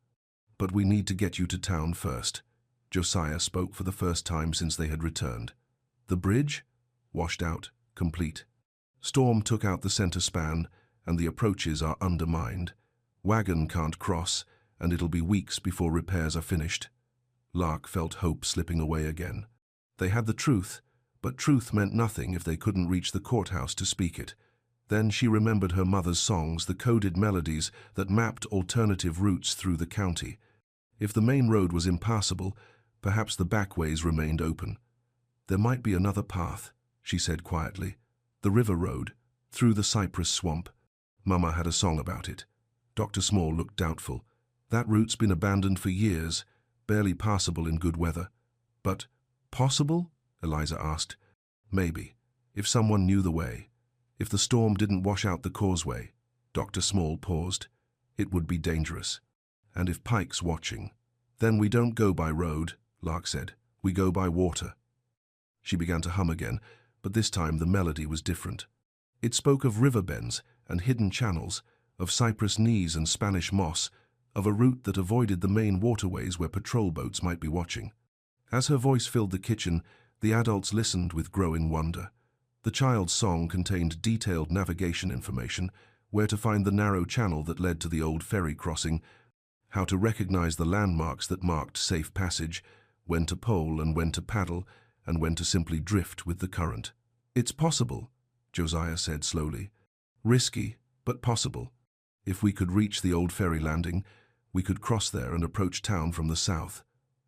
But we need to get you to town first." Josiah spoke for the first time since they had returned. "The bridge? Washed out, complete. Storm took out the center span, and the approaches are undermined. Wagon can't cross, and it'll be weeks before repairs are finished." Lark felt hope slipping away again. They had the truth, but truth meant nothing if they couldn't reach the courthouse to speak it. Then she remembered her mother's songs, the coded melodies that mapped alternative routes through the county. If the main road was impassable, perhaps the back ways remained open. "There might be another path," she said quietly. "The river road, through the cypress swamp. Mama had a song about it." Dr. Small looked doubtful. "That route's been abandoned for years, barely passable in good weather." "But possible?" Eliza asked. "Maybe, if someone knew the way. If the storm didn't wash out the causeway." Dr. Small paused. "It would be dangerous. And if Pike's watching." "Then we don't go by road," Lark said. "We go by water." She began to hum again, but this time the melody was different. It spoke of river bends and hidden channels, of cypress knees and Spanish moss, of a route that avoided the main waterways where patrol boats might be watching. As her voice filled the kitchen, the adults listened with growing wonder. The child's song contained detailed navigation information, where to find the narrow channel that led to the old ferry crossing, how to recognize the landmarks that marked safe passage, when to pole and when to paddle, and when to simply drift with the current. "It's possible," Josiah said slowly. "Risky, but possible. If we could reach the old ferry landing, we could cross there and approach town from the south.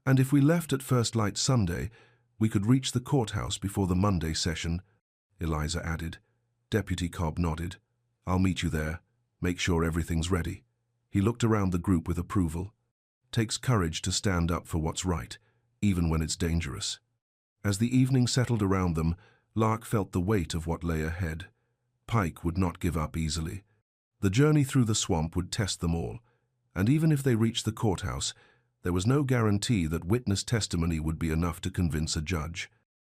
And if we left at first light Sunday, we could reach the courthouse before the Monday session," Eliza added. Deputy Cobb nodded. "I'll meet you there. Make sure everything's ready." He looked around the group with approval. "Takes courage to stand up for what's right, even when it's dangerous." As the evening settled around them, Lark felt the weight of what lay ahead. Pike would not give up easily. The journey through the swamp would test them all, and even if they reached the courthouse, there was no guarantee that witness testimony would be enough to convince a judge.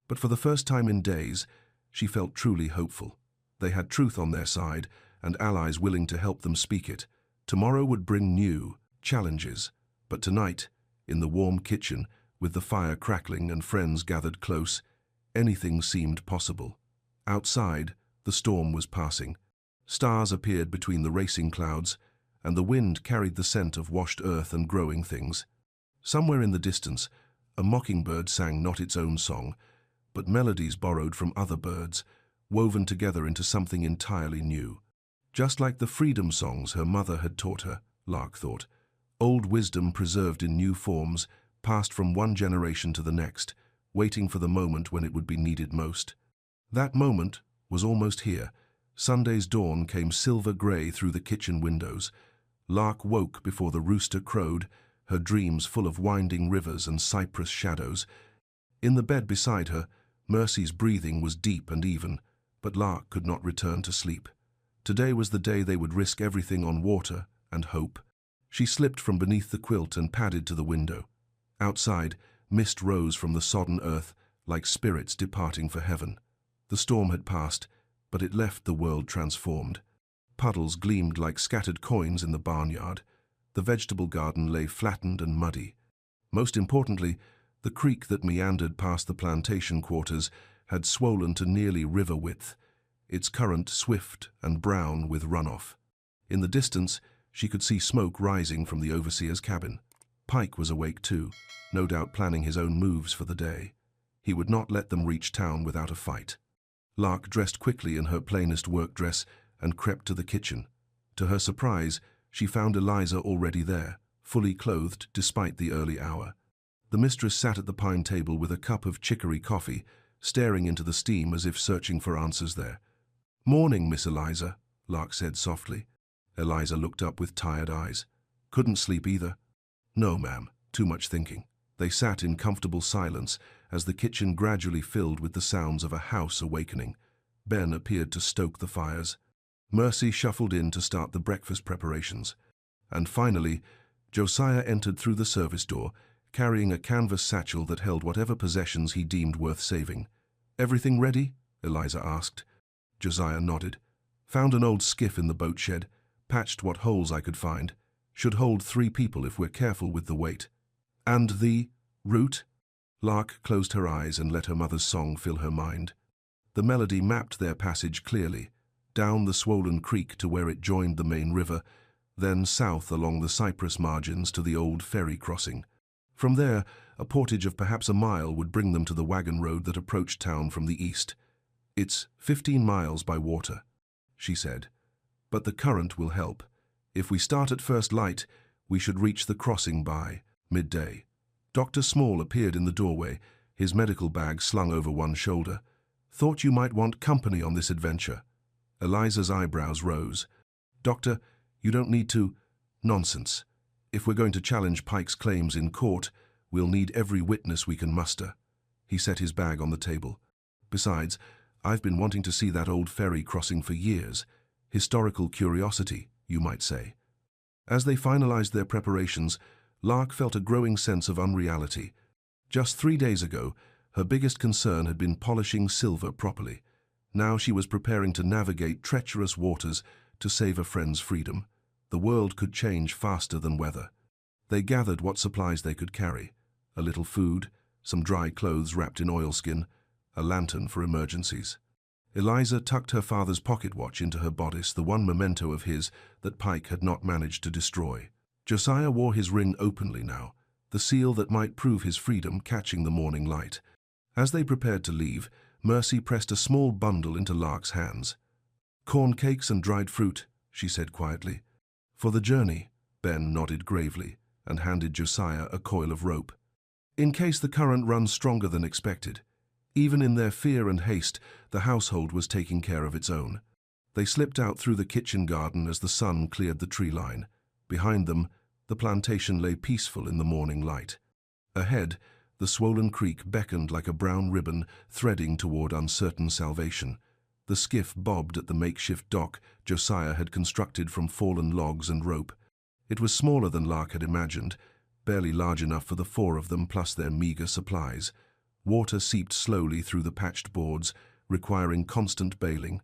But for the first time in days, she felt truly hopeful. They had truth on their side, and allies willing to help them speak it. Tomorrow would bring new challenges, but tonight, in the warm kitchen, with the fire crackling and friends gathered close, anything seemed possible. Outside, the storm was passing. Stars appeared between the racing clouds, and the wind carried the scent of washed earth and growing things. Somewhere in the distance, a mockingbird sang not its own song, but melodies borrowed from other birds, woven together into something entirely new. Just like the freedom songs her mother had taught her, Lark thought. Old wisdom preserved in new forms, passed from one generation to the next, waiting for the moment when it would be needed most. That moment was almost here. Sunday's dawn came silver-gray through the kitchen windows. Lark woke before the rooster crowed, her dreams full of winding rivers and cypress shadows. In the bed beside her, Mercy's breathing was deep and even, but Lark could not return to sleep. Today was the day they would risk everything on water and hope. She slipped from beneath the quilt and padded to the window. Outside, mist rose from the sodden earth like spirits departing for heaven. The storm had passed, but it left the world transformed. Puddles gleamed like scattered coins in the barnyard. The vegetable garden lay flattened and muddy. Most importantly, the creek that meandered past the plantation quarters had swollen to nearly river width, its current swift and brown with runoff. In the distance, she could see smoke rising from the overseer's cabin. Pike was awake too, no doubt planning his own moves for the day. He would not let them reach town without a fight. Lark dressed quickly in her plainest work dress and crept to the kitchen. To her surprise, she found Eliza already there, fully clothed despite the early hour. The mistress sat at the pine table with a cup of chicory coffee, staring into the steam as if searching for answers there. "Morning, Miss Eliza," Lark said softly. Eliza looked up with tired eyes. "Couldn't sleep either?" "No, ma'am, too much thinking." They sat in comfortable silence as the kitchen gradually filled with the sounds of a house awakening. Ben appeared to stoke the fires. Mercy shuffled in to start the breakfast preparations. And finally, Josiah entered through the service door, carrying a canvas satchel that held whatever possessions he deemed worth saving. "Everything ready?" Eliza asked. Josiah nodded. "Found an old skiff in the boat shed, patched what holes I could find. Should hold 3 people if we're careful with the weight." "And the route?" Lark closed her eyes and let her mother's song fill her mind. The melody mapped their passage clearly, down the swollen creek to where it joined the main river, then south along the cypress margins to the old ferry crossing. From there, a portage of perhaps a mile would bring them to the wagon road that approached town from the east. "It's 15 miles by water," she said, "but the current will help. If we start at first light, we should reach the crossing by midday." Dr. Small appeared in the doorway, his medical bag slung over one shoulder. "Thought you might want company on this adventure." Eliza's eyebrows rose. "Doctor, you don't need to—" "Nonsense. If we're going to challenge Pike's claims in court, we'll need every witness we can muster." He set his bag on the table. "Besides, I've been wanting to see that old ferry crossing for years. Historical curiosity, you might say." As they finalized their preparations, Lark felt a growing sense of unreality. Just 3 days ago, her biggest concern had been polishing silver properly. Now she was preparing to navigate treacherous waters to save a friend's freedom. The world could change faster than weather. They gathered what supplies they could carry: a little food, some dry clothes wrapped in oilskin, a lantern for emergencies. Eliza tucked her father's pocket watch into her bodice, the one memento of his that Pike had not managed to destroy. Josiah wore his ring openly now, the seal that might prove his freedom catching the morning light. As they prepared to leave, Mercy pressed a small bundle into Lark's hands. "Corn cakes and dried fruit," she said quietly. "For the journey," Ben nodded gravely and handed Josiah a coil of rope. "In case the current runs stronger than expected." Even in their fear and haste, the household was taking care of its own. They slipped out through the kitchen garden as the sun cleared the tree line. Behind them, the plantation lay peaceful in the morning light. Ahead, the swollen creek beckoned like a brown ribbon threading toward uncertain salvation. The skiff bobbed at the makeshift dock Josiah had constructed from fallen logs and rope. It was smaller than Lark had imagined, barely large enough for the 4 of them plus their meager supplies. Water seeped slowly through the patched boards, requiring constant bailing.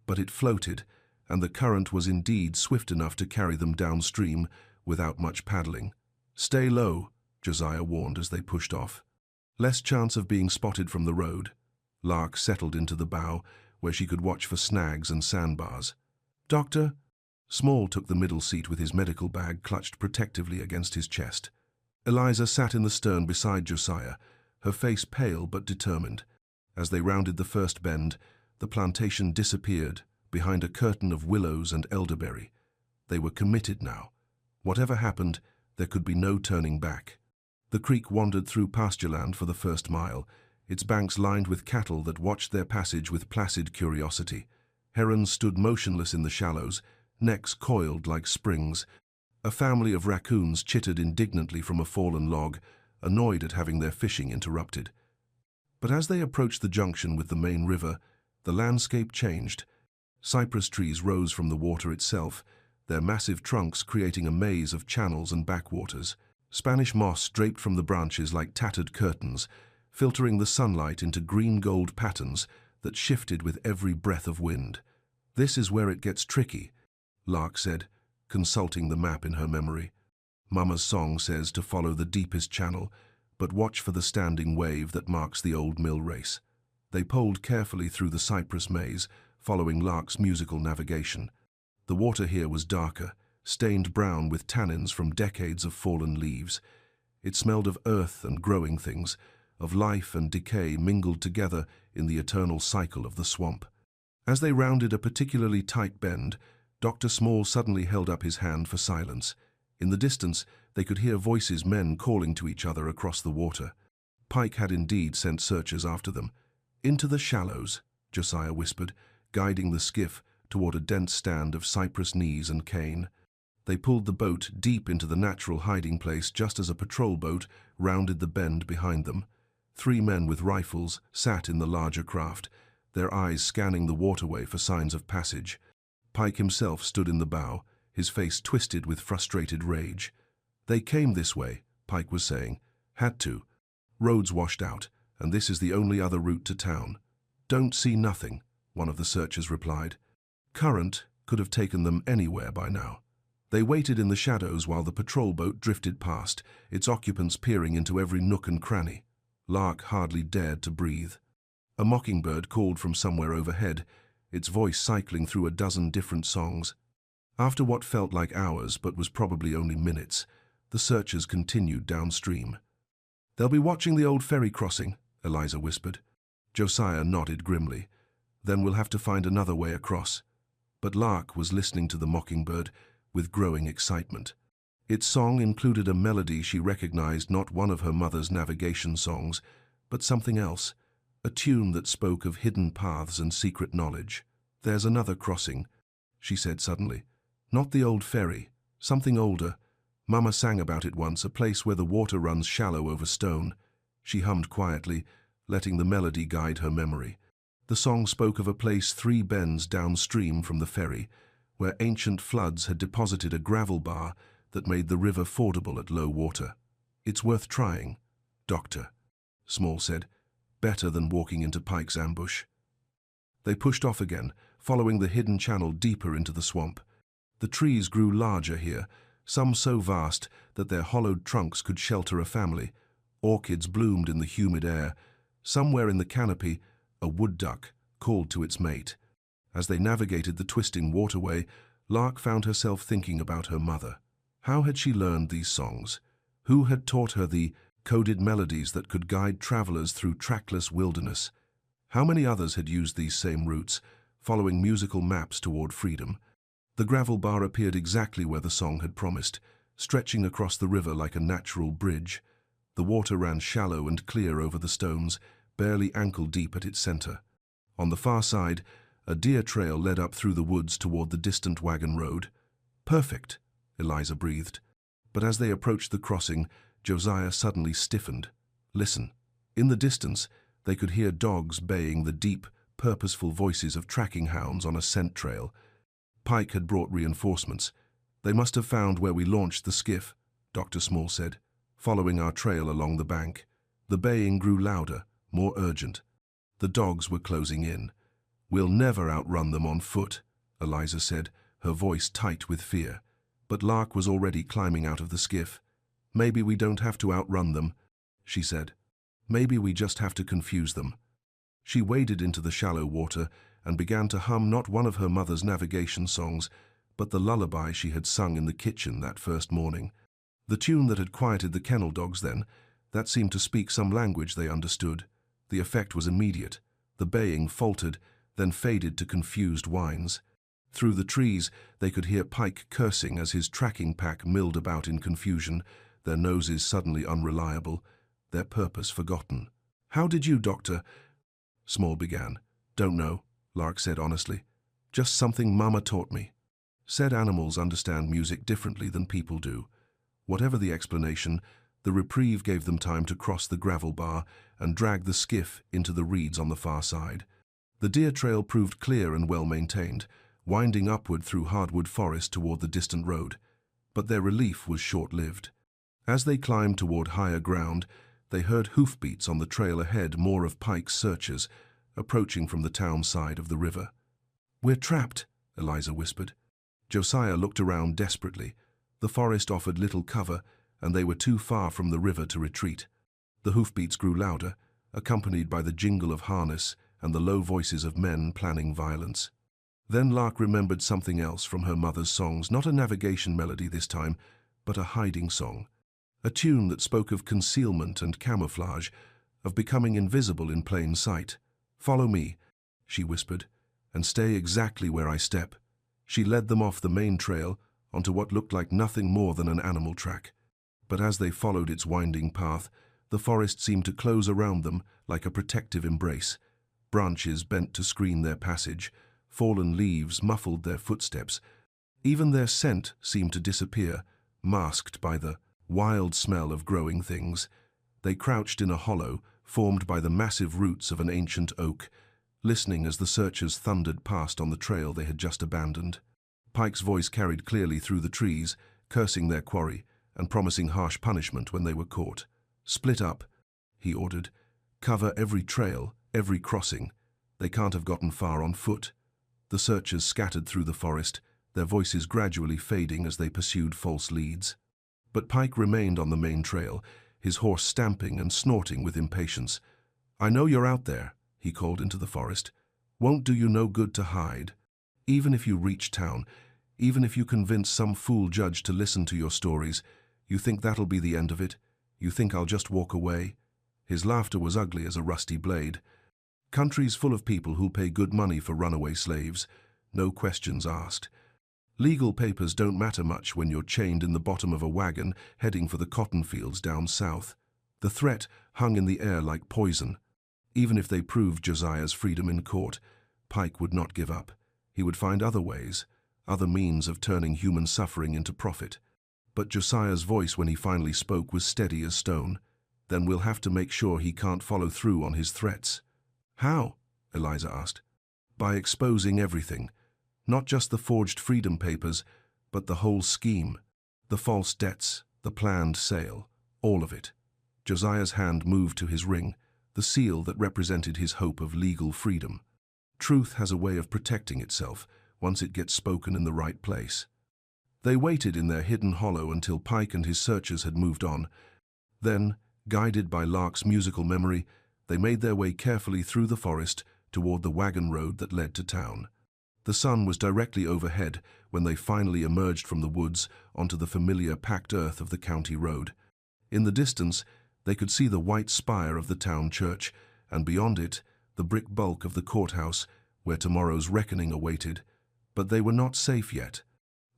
But it floated, and the current was indeed swift enough to carry them downstream without much paddling. "Stay low," Josiah warned as they pushed off. Less chance of being spotted from the road. Lark settled into the bow, where she could watch for snags and sandbars. "Doctor?" Small took the middle seat with his medical bag clutched protectively against his chest. Eliza sat in the stern beside Josiah, her face pale but determined. As they rounded the first bend, the plantation disappeared behind a curtain of willows and elderberry. They were committed now. Whatever happened, there could be no turning back. The creek wandered through pastureland for the first mile, its banks lined with cattle that watched their passage with placid curiosity. Herons stood motionless in the shallows, necks coiled like springs. A family of raccoons chittered indignantly from a fallen log, annoyed at having their fishing interrupted. But as they approached the junction with the main river, the landscape changed. Cypress trees rose from the water itself, their massive trunks creating a maze of channels and backwaters. Spanish moss draped from the branches like tattered curtains, filtering the sunlight into green-gold patterns that shifted with every breath of wind. "This is where it gets tricky," Lark said, consulting the map in her memory. "Mama's song says to follow the deepest channel, but watch for the standing wave that marks the old mill race." They poled carefully through the cypress maze, following Lark's musical navigation. The water here was darker, stained brown with tannins from decades of fallen leaves. It smelled of earth and growing things, of life and decay mingled together in the eternal cycle of the swamp. As they rounded a particularly tight bend, Dr. Small suddenly held up his hand for silence. In the distance, they could hear voices, men calling to each other across the water. Pike had indeed sent searchers after them. "Into the shallows," Josiah whispered, guiding the skiff toward a dense stand of cypress knees and cane. They pulled the boat deep into the natural hiding place just as a patrol boat rounded the bend behind them. 3 men with rifles sat in the larger craft, their eyes scanning the waterway for signs of passage. Pike himself stood in the bow, his face twisted with frustrated rage. "They came this way," Pike was saying. "Had to. Roads washed out, and this is the only other route to town." "Don't see nothing," one of the searchers replied. "Current could have taken them anywhere by now." They waited in the shadows while the patrol boat drifted past, its occupants peering into every nook and cranny. Lark hardly dared to breathe. A mockingbird called from somewhere overhead, its voice cycling through a dozen different songs. After what felt like hours but was probably only minutes, the searchers continued downstream. "They'll be watching the old ferry crossing," Eliza whispered. Josiah nodded grimly. "Then we'll have to find another way across." But Lark was listening to the mockingbird with growing excitement. Its song included a melody she recognized, not one of her mother's navigation songs, but something else, a tune that spoke of hidden paths and secret knowledge. "There's another crossing," she said suddenly. "Not the old ferry, something older. Mama sang about it once, a place where the water runs shallow over stone." She hummed quietly, letting the melody guide her memory. The song spoke of a place 3 bends downstream from the ferry, where ancient floods had deposited a gravel bar that made the river fordable at low water. "It's worth trying, Doctor," Small said. "Better than walking into Pike's ambush." They pushed off again, following the hidden channel deeper into the swamp. The trees grew larger here, some so vast that their hollowed trunks could shelter a family. Orchids bloomed in the humid air. Somewhere in the canopy, a wood duck called to its mate. As they navigated the twisting waterway, Lark found herself thinking about her mother. How had she learned these songs? Who had taught her the coded melodies that could guide travelers through trackless wilderness? How many others had used these same routes, following musical maps toward freedom? The gravel bar appeared exactly where the song had promised, stretching across the river like a natural bridge. The water ran shallow and clear over the stones, barely ankle-deep at its center. On the far side, a deer trail led up through the woods toward the distant wagon road. "Perfect," Eliza breathed. But as they approached the crossing, Josiah suddenly stiffened. "Listen." In the distance, they could hear dogs baying, the deep, purposeful voices of tracking hounds on a scent trail. Pike had brought reinforcements. "They must have found where we launched the skiff," Dr. Small said, following our trail along the bank. The baying grew louder, more urgent. The dogs were closing in. "We'll never outrun them on foot," Eliza said, her voice tight with fear. But Lark was already climbing out of the skiff. "Maybe we don't have to outrun them," she said. "Maybe we just have to confuse them." She waded into the shallow water and began to hum not one of her mother's navigation songs, but the lullaby she had sung in the kitchen that first morning. The tune that had quieted the kennel dogs then, that seemed to speak some language they understood. The effect was immediate. The baying faltered, then faded to confused whines. Through the trees, they could hear Pike cursing as his tracking pack milled about in confusion, their noses suddenly unreliable, their purpose forgotten. "How did you, Doctor?" Small began. "Don't know," Lark said honestly. "Just something Mama taught me." Said animals understand music differently than people do. Whatever the explanation, the reprieve gave them time to cross the gravel bar and drag the skiff into the reeds on the far side. The deer trail proved clear and well-maintained, winding upward through hardwood forest toward the distant road. But their relief was short-lived. As they climbed toward higher ground, they heard hoofbeats on the trail ahead, more of Pike's searchers, approaching from the town side of the river. "We're trapped," Eliza whispered. Josiah looked around desperately. The forest offered little cover, and they were too far from the river to retreat. The hoofbeats grew louder, accompanied by the jingle of harness and the low voices of men planning violence. Then Lark remembered something else from her mother's songs, not a navigation melody this time, but a hiding song. A tune that spoke of concealment and camouflage, of becoming invisible in plain sight. "Follow me," she whispered, "and stay exactly where I step." She led them off the main trail onto what looked like nothing more than an animal track. But as they followed its winding path, the forest seemed to close around them like a protective embrace. Branches bent to screen their passage, fallen leaves muffled their footsteps. Even their scent seemed to disappear, masked by the wild smell of growing things. They crouched in a hollow formed by the massive roots of an ancient oak, listening as the searchers thundered past on the trail they had just abandoned. Pike's voice carried clearly through the trees, cursing their quarry and promising harsh punishment when they were caught. "Split up," he ordered. "Cover every trail, every crossing. They can't have gotten far on foot." The searchers scattered through the forest, their voices gradually fading as they pursued false leads. But Pike remained on the main trail, his horse stamping and snorting with impatience. "I know you're out there," he called into the forest. "Won't do you no good to hide. Even if you reach town, even if you convince some fool judge to listen to your stories, you think that'll be the end of it? You think I'll just walk away?" His laughter was ugly as a rusty blade. "Countries full of people who'll pay good money for runaway slaves, no questions asked. Legal papers don't matter much when you're chained in the bottom of a wagon heading for the cotton fields down south." The threat hung in the air like poison. Even if they proved Josiah's freedom in court, Pike would not give up. He would find other ways, other means of turning human suffering into profit. But Josiah's voice when he finally spoke was steady as stone. "Then we'll have to make sure he can't follow through on his threats." "How?" Eliza asked. "By exposing everything. Not just the forged freedom papers, but the whole scheme. The false debts, the planned sale, all of it." Josiah's hand moved to his ring, the seal that represented his hope of legal freedom. Truth has a way of protecting itself once it gets spoken in the right place. They waited in their hidden hollow until Pike and his searchers had moved on. Then, guided by Lark's musical memory, they made their way carefully through the forest toward the wagon road that led to town. The sun was directly overhead when they finally emerged from the woods onto the familiar packed earth of the county road. In the distance, they could see the white spire of the town church, and beyond it, the brick bulk of the courthouse, where tomorrow's reckoning awaited. But they were not safe yet.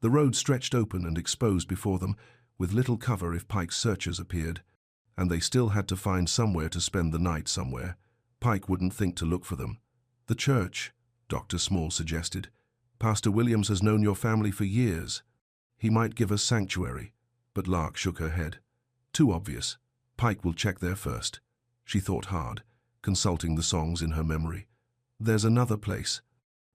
The road stretched open and exposed before them, with little cover if Pike's searchers appeared. And they still had to find somewhere to spend the night somewhere. Pike wouldn't think to look for them. "The church," Dr. Small suggested. "Pastor Williams has known your family for years. He might give us sanctuary." But Lark shook her head. "Too obvious. Pike will check there first." She thought hard, consulting the songs in her memory. "There's another place.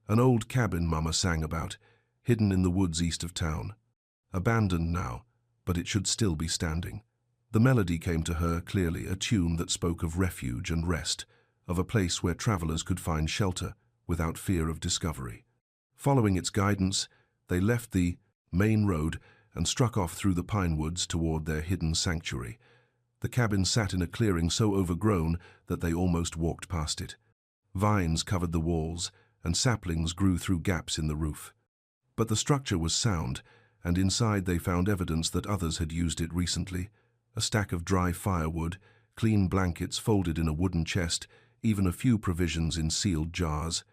An old cabin Mama sang about, hidden in the woods east of town. Abandoned now, but it should still be standing." The melody came to her clearly, a tune that spoke of refuge and rest, of a place where travelers could find shelter without fear of discovery. Following its guidance, they left the main road and struck off through the pine woods toward their hidden sanctuary. The cabin sat in a clearing so overgrown that they almost walked past it. Vines covered the walls, and saplings grew through gaps in the roof. But the structure was sound, and inside they found evidence that others had used it recently. A stack of dry firewood, clean blankets folded in a wooden chest, even a few provisions in sealed jars.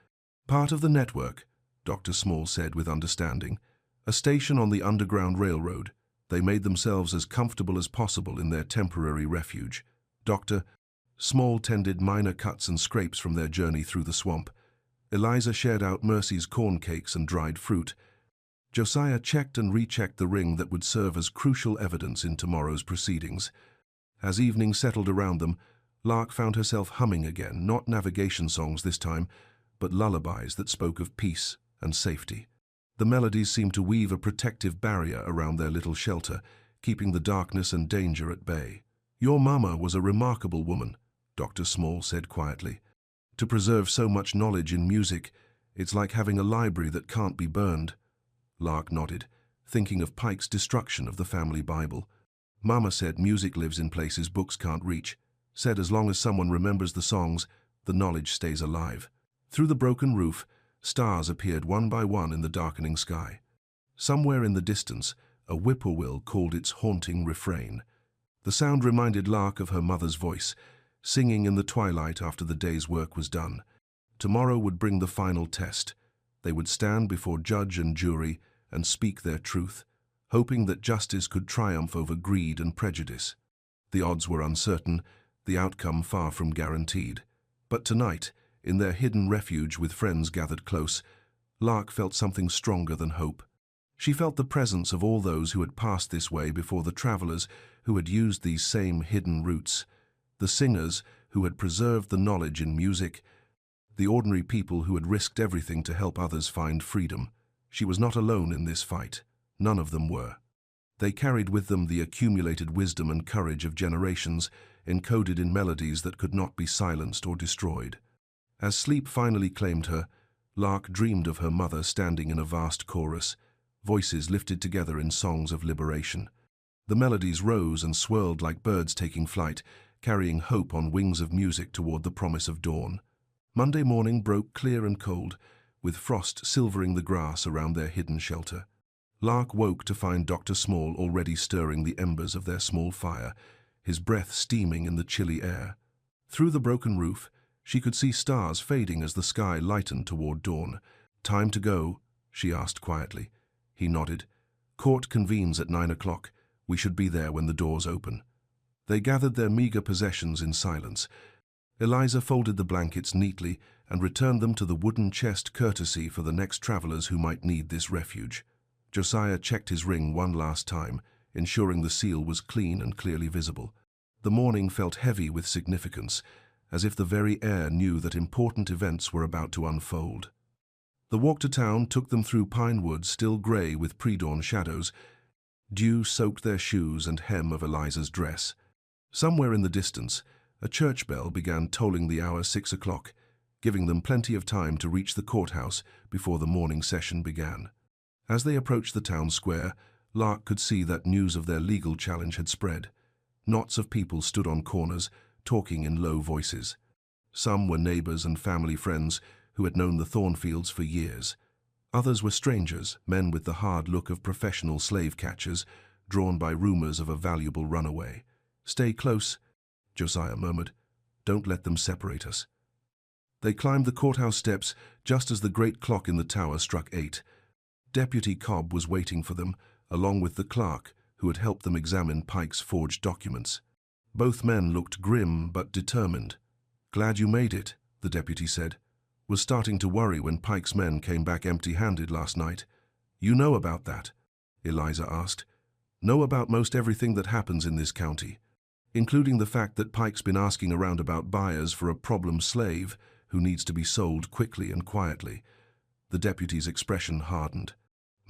"Part of the network," Dr. Small said with understanding. "A station on the Underground Railroad. They made themselves as comfortable as possible in their temporary refuge. Dr. Small tended minor cuts and scrapes from their journey through the swamp. Eliza shared out Mercy's corn cakes and dried fruit. Josiah checked and rechecked the ring that would serve as crucial evidence in tomorrow's proceedings. As evening settled around them, Lark found herself humming again, not navigation songs this time, but lullabies that spoke of peace and safety. The melodies seemed to weave a protective barrier around their little shelter, keeping the darkness and danger at bay. "Your mama was a remarkable woman," Dr. Small said quietly. "To preserve so much knowledge in music, it's like having a library that can't be burned." Lark nodded, thinking of Pike's destruction of the family Bible. "Mama said music lives in places books can't reach. said as long as someone remembers the songs, the knowledge stays alive. Through the broken roof, stars appeared one by one in the darkening sky. Somewhere in the distance, a whippoorwill called its haunting refrain. The sound reminded Lark of her mother's voice, singing in the twilight after the day's work was done. Tomorrow would bring the final test. They would stand before judge and jury and speak their truth, hoping that justice could triumph over greed and prejudice. The odds were uncertain, the outcome far from guaranteed. But tonight, in their hidden refuge with friends gathered close, Lark felt something stronger than hope. She felt the presence of all those who had passed this way before, the travelers who had used these same hidden routes, the singers who had preserved the knowledge in music, the ordinary people who had risked everything to help others find freedom. She was not alone in this fight. None of them were. They carried with them the accumulated wisdom and courage of generations, encoded in melodies that could not be silenced or destroyed. As sleep finally claimed her, Lark dreamed of her mother standing in a vast chorus, voices lifted together in songs of liberation. The melodies rose and swirled like birds taking flight, carrying hope on wings of music toward the promise of dawn. Monday morning broke clear and cold, with frost silvering the grass around their hidden shelter. Lark woke to find Dr. Small already stirring the embers of their small fire, his breath steaming in the chilly air. Through the broken roof, she could see stars fading as the sky lightened toward dawn. "Time to go?" she asked quietly. He nodded. "Court convenes at 9 o'clock. We should be there when the doors open." They gathered their meager possessions in silence. Eliza folded the blankets neatly and returned them to the wooden chest, courtesy for the next travelers who might need this refuge. Josiah checked his ring one last time, ensuring the seal was clean and clearly visible. The morning felt heavy with significance, as if the very air knew that important events were about to unfold. The walk to town took them through pine woods still grey with pre-dawn shadows. Dew soaked their shoes and hem of Eliza's dress. Somewhere in the distance, a church bell began tolling the hour 6 o'clock, giving them plenty of time to reach the courthouse before the morning session began. As they approached the town square, Lark could see that news of their legal challenge had spread. Knots of people stood on corners, talking in low voices. Some were neighbors and family friends who had known the Thornfields for years. Others were strangers, men with the hard look of professional slave catchers, drawn by rumors of a valuable runaway. "Stay close," Josiah murmured. "Don't let them separate us." They climbed the courthouse steps just as the great clock in the tower struck 8. Deputy Cobb was waiting for them, along with the clerk who had helped them examine Pike's forged documents. Both men looked grim but determined. "Glad you made it," the deputy said. "Was starting to worry when Pike's men came back empty-handed last night." "You know about that?" Eliza asked. "Know about most everything that happens in this county, including the fact that Pike's been asking around about buyers for a problem slave who needs to be sold quickly and quietly." The deputy's expression hardened.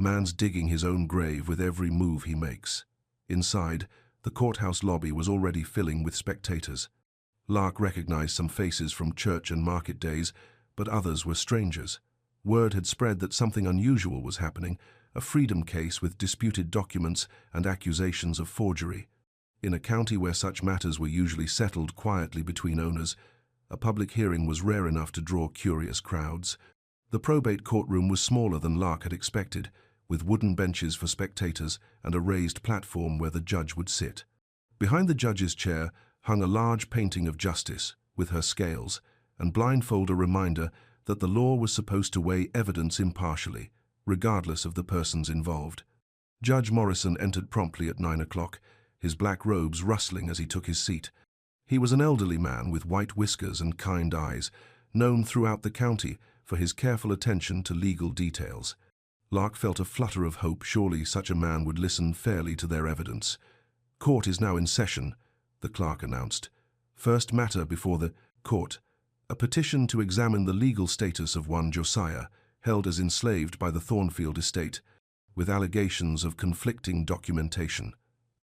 "Man's digging his own grave with every move he makes." Inside, the courthouse lobby was already filling with spectators. Lark recognized some faces from church and market days, but others were strangers. Word had spread that something unusual was happening, a freedom case with disputed documents and accusations of forgery. In a county where such matters were usually settled quietly between owners, a public hearing was rare enough to draw curious crowds. The probate courtroom was smaller than Lark had expected, with wooden benches for spectators and a raised platform where the judge would sit. Behind the judge's chair hung a large painting of Justice, with her scales, and blindfold a reminder that the law was supposed to weigh evidence impartially, regardless of the persons involved. Judge Morrison entered promptly at 9 o'clock, his black robes rustling as he took his seat. He was an elderly man with white whiskers and kind eyes, known throughout the county for his careful attention to legal details. Lark felt a flutter of hope. Surely such a man would listen fairly to their evidence. "Court is now in session," the clerk announced. "First matter before the court, a petition to examine the legal status of one Josiah, held as enslaved by the Thornfield estate, with allegations of conflicting documentation."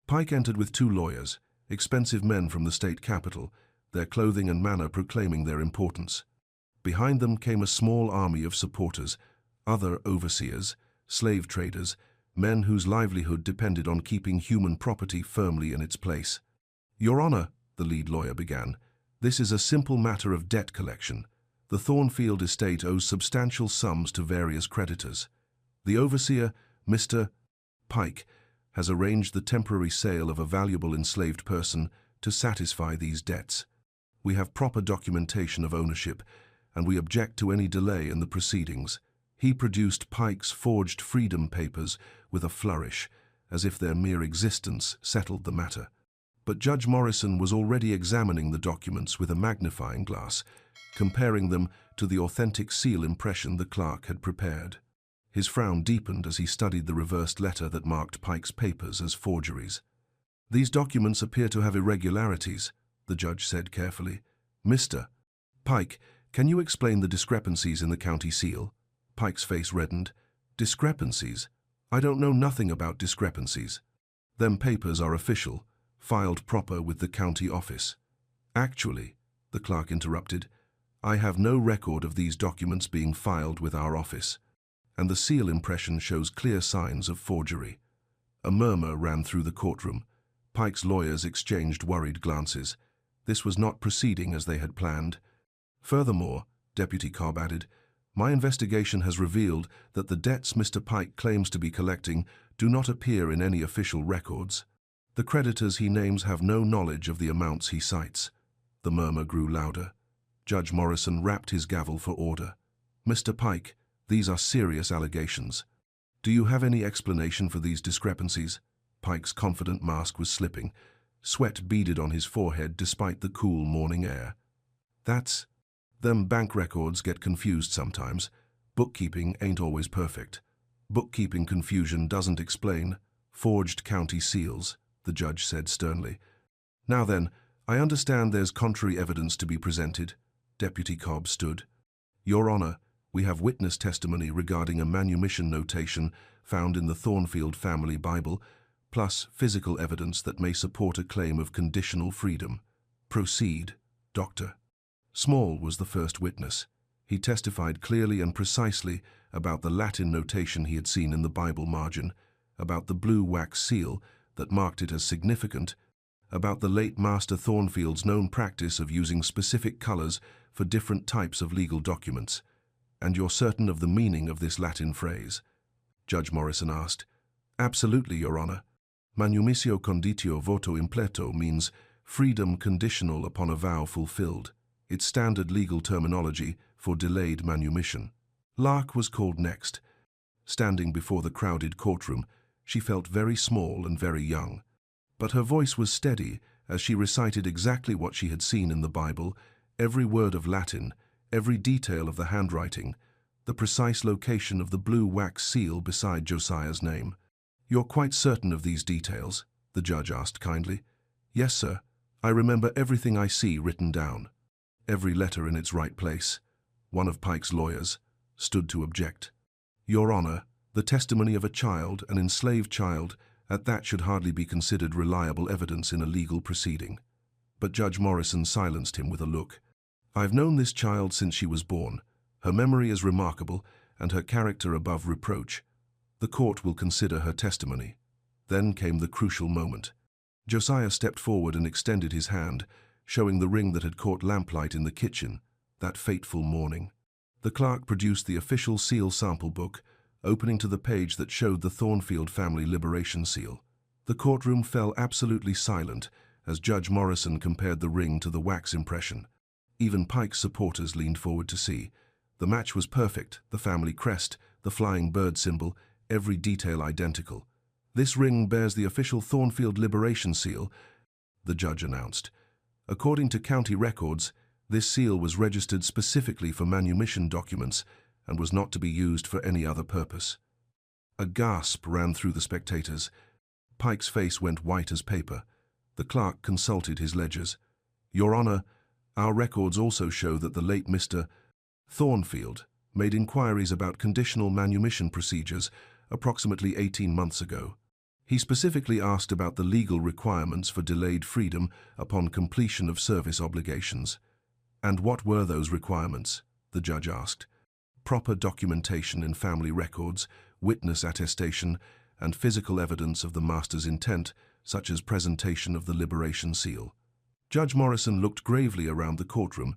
Pike entered with 2 lawyers, expensive men from the state capital, their clothing and manner proclaiming their importance. Behind them came a small army of supporters, other overseers, slave traders, men whose livelihood depended on keeping human property firmly in its place. "Your Honor," the lead lawyer began. "This is a simple matter of debt collection. The Thornfield estate owes substantial sums to various creditors. The overseer, Mr. Pike, has arranged the temporary sale of a valuable enslaved person to satisfy these debts. We have proper documentation of ownership, and we object to any delay in the proceedings." He produced Pike's forged freedom papers with a flourish, as if their mere existence settled the matter. But Judge Morrison was already examining the documents with a magnifying glass, comparing them to the authentic seal impression the clerk had prepared. His frown deepened as he studied the reversed letter that marked Pike's papers as forgeries. "These documents appear to have irregularities," the judge said carefully. "Mr. Pike, can you explain the discrepancies in the county seal?" Pike's face reddened. "Discrepancies? I don't know nothing about discrepancies. Them papers are official, filed proper with the county office." "Actually," the clerk interrupted, "I have no record of these documents being filed with our office, and the seal impression shows clear signs of forgery." A murmur ran through the courtroom. Pike's lawyers exchanged worried glances. This was not proceeding as they had planned. "Furthermore," Deputy Cobb added, "my investigation has revealed that the debts Mr. Pike claims to be collecting do not appear in any official records. The creditors he names have no knowledge of the amounts he cites." The murmur grew louder. Judge Morrison rapped his gavel for order. "Mr. Pike, these are serious allegations. Do you have any explanation for these discrepancies?" Pike's confident mask was slipping. Sweat beaded on his forehead despite the cool morning air. Them bank records get confused sometimes. Bookkeeping ain't always perfect. Bookkeeping confusion doesn't explain forged county seals," the judge said sternly. "Now then, I understand there's contrary evidence to be presented." Deputy Cobb stood. "Your Honor, we have witness testimony regarding a manumission notation found in the Thornfield family Bible, plus physical evidence that may support a claim of conditional freedom. Proceed, Doctor." Small was the first witness. He testified clearly and precisely about the Latin notation he had seen in the Bible margin, about the blue wax seal that marked it as significant, about the late Master Thornfield's known practice of using specific colors for different types of legal documents. "And you're certain of the meaning of this Latin phrase?" Judge Morrison asked. "Absolutely, Your Honor. Manumissio conditio voto impleto means freedom conditional upon a vow fulfilled. It's standard legal terminology for delayed manumission." Lark was called next. Standing before the crowded courtroom, she felt very small and very young. But her voice was steady as she recited exactly what she had seen in the Bible, every word of Latin, every detail of the handwriting, the precise location of the blue wax seal beside Josiah's name. "You're quite certain of these details?" the judge asked kindly. "Yes, sir. I remember everything I see written down." Every letter in its right place. One of Pike's lawyers stood to object. "Your Honor, the testimony of a child, an enslaved child, at that should hardly be considered reliable evidence in a legal proceeding." But Judge Morrison silenced him with a look. "I've known this child since she was born. Her memory is remarkable and her character above reproach. The court will consider her testimony." Then came the crucial moment. Josiah stepped forward and extended his hand, showing the ring that had caught lamplight in the kitchen that fateful morning. The clerk produced the official seal sample book, opening to the page that showed the Thornfield family liberation seal. The courtroom fell absolutely silent as Judge Morrison compared the ring to the wax impression. Even Pike's supporters leaned forward to see. The match was perfect, the family crest, the flying bird symbol, every detail identical. "This ring bears the official Thornfield liberation seal," the judge announced. "According to county records, this seal was registered specifically for manumission documents and was not to be used for any other purpose." A gasp ran through the spectators. Pike's face went white as paper. The clerk consulted his ledgers. "Your Honor, our records also show that the late Mr. Thornfield made inquiries about conditional manumission procedures approximately 18 months ago. He specifically asked about the legal requirements for delayed freedom upon completion of service obligations." "And what were those requirements?" the judge asked. "Proper documentation in family records, witness attestation, and physical evidence of the master's intent, such as presentation of the liberation seal." Judge Morrison looked gravely around the courtroom.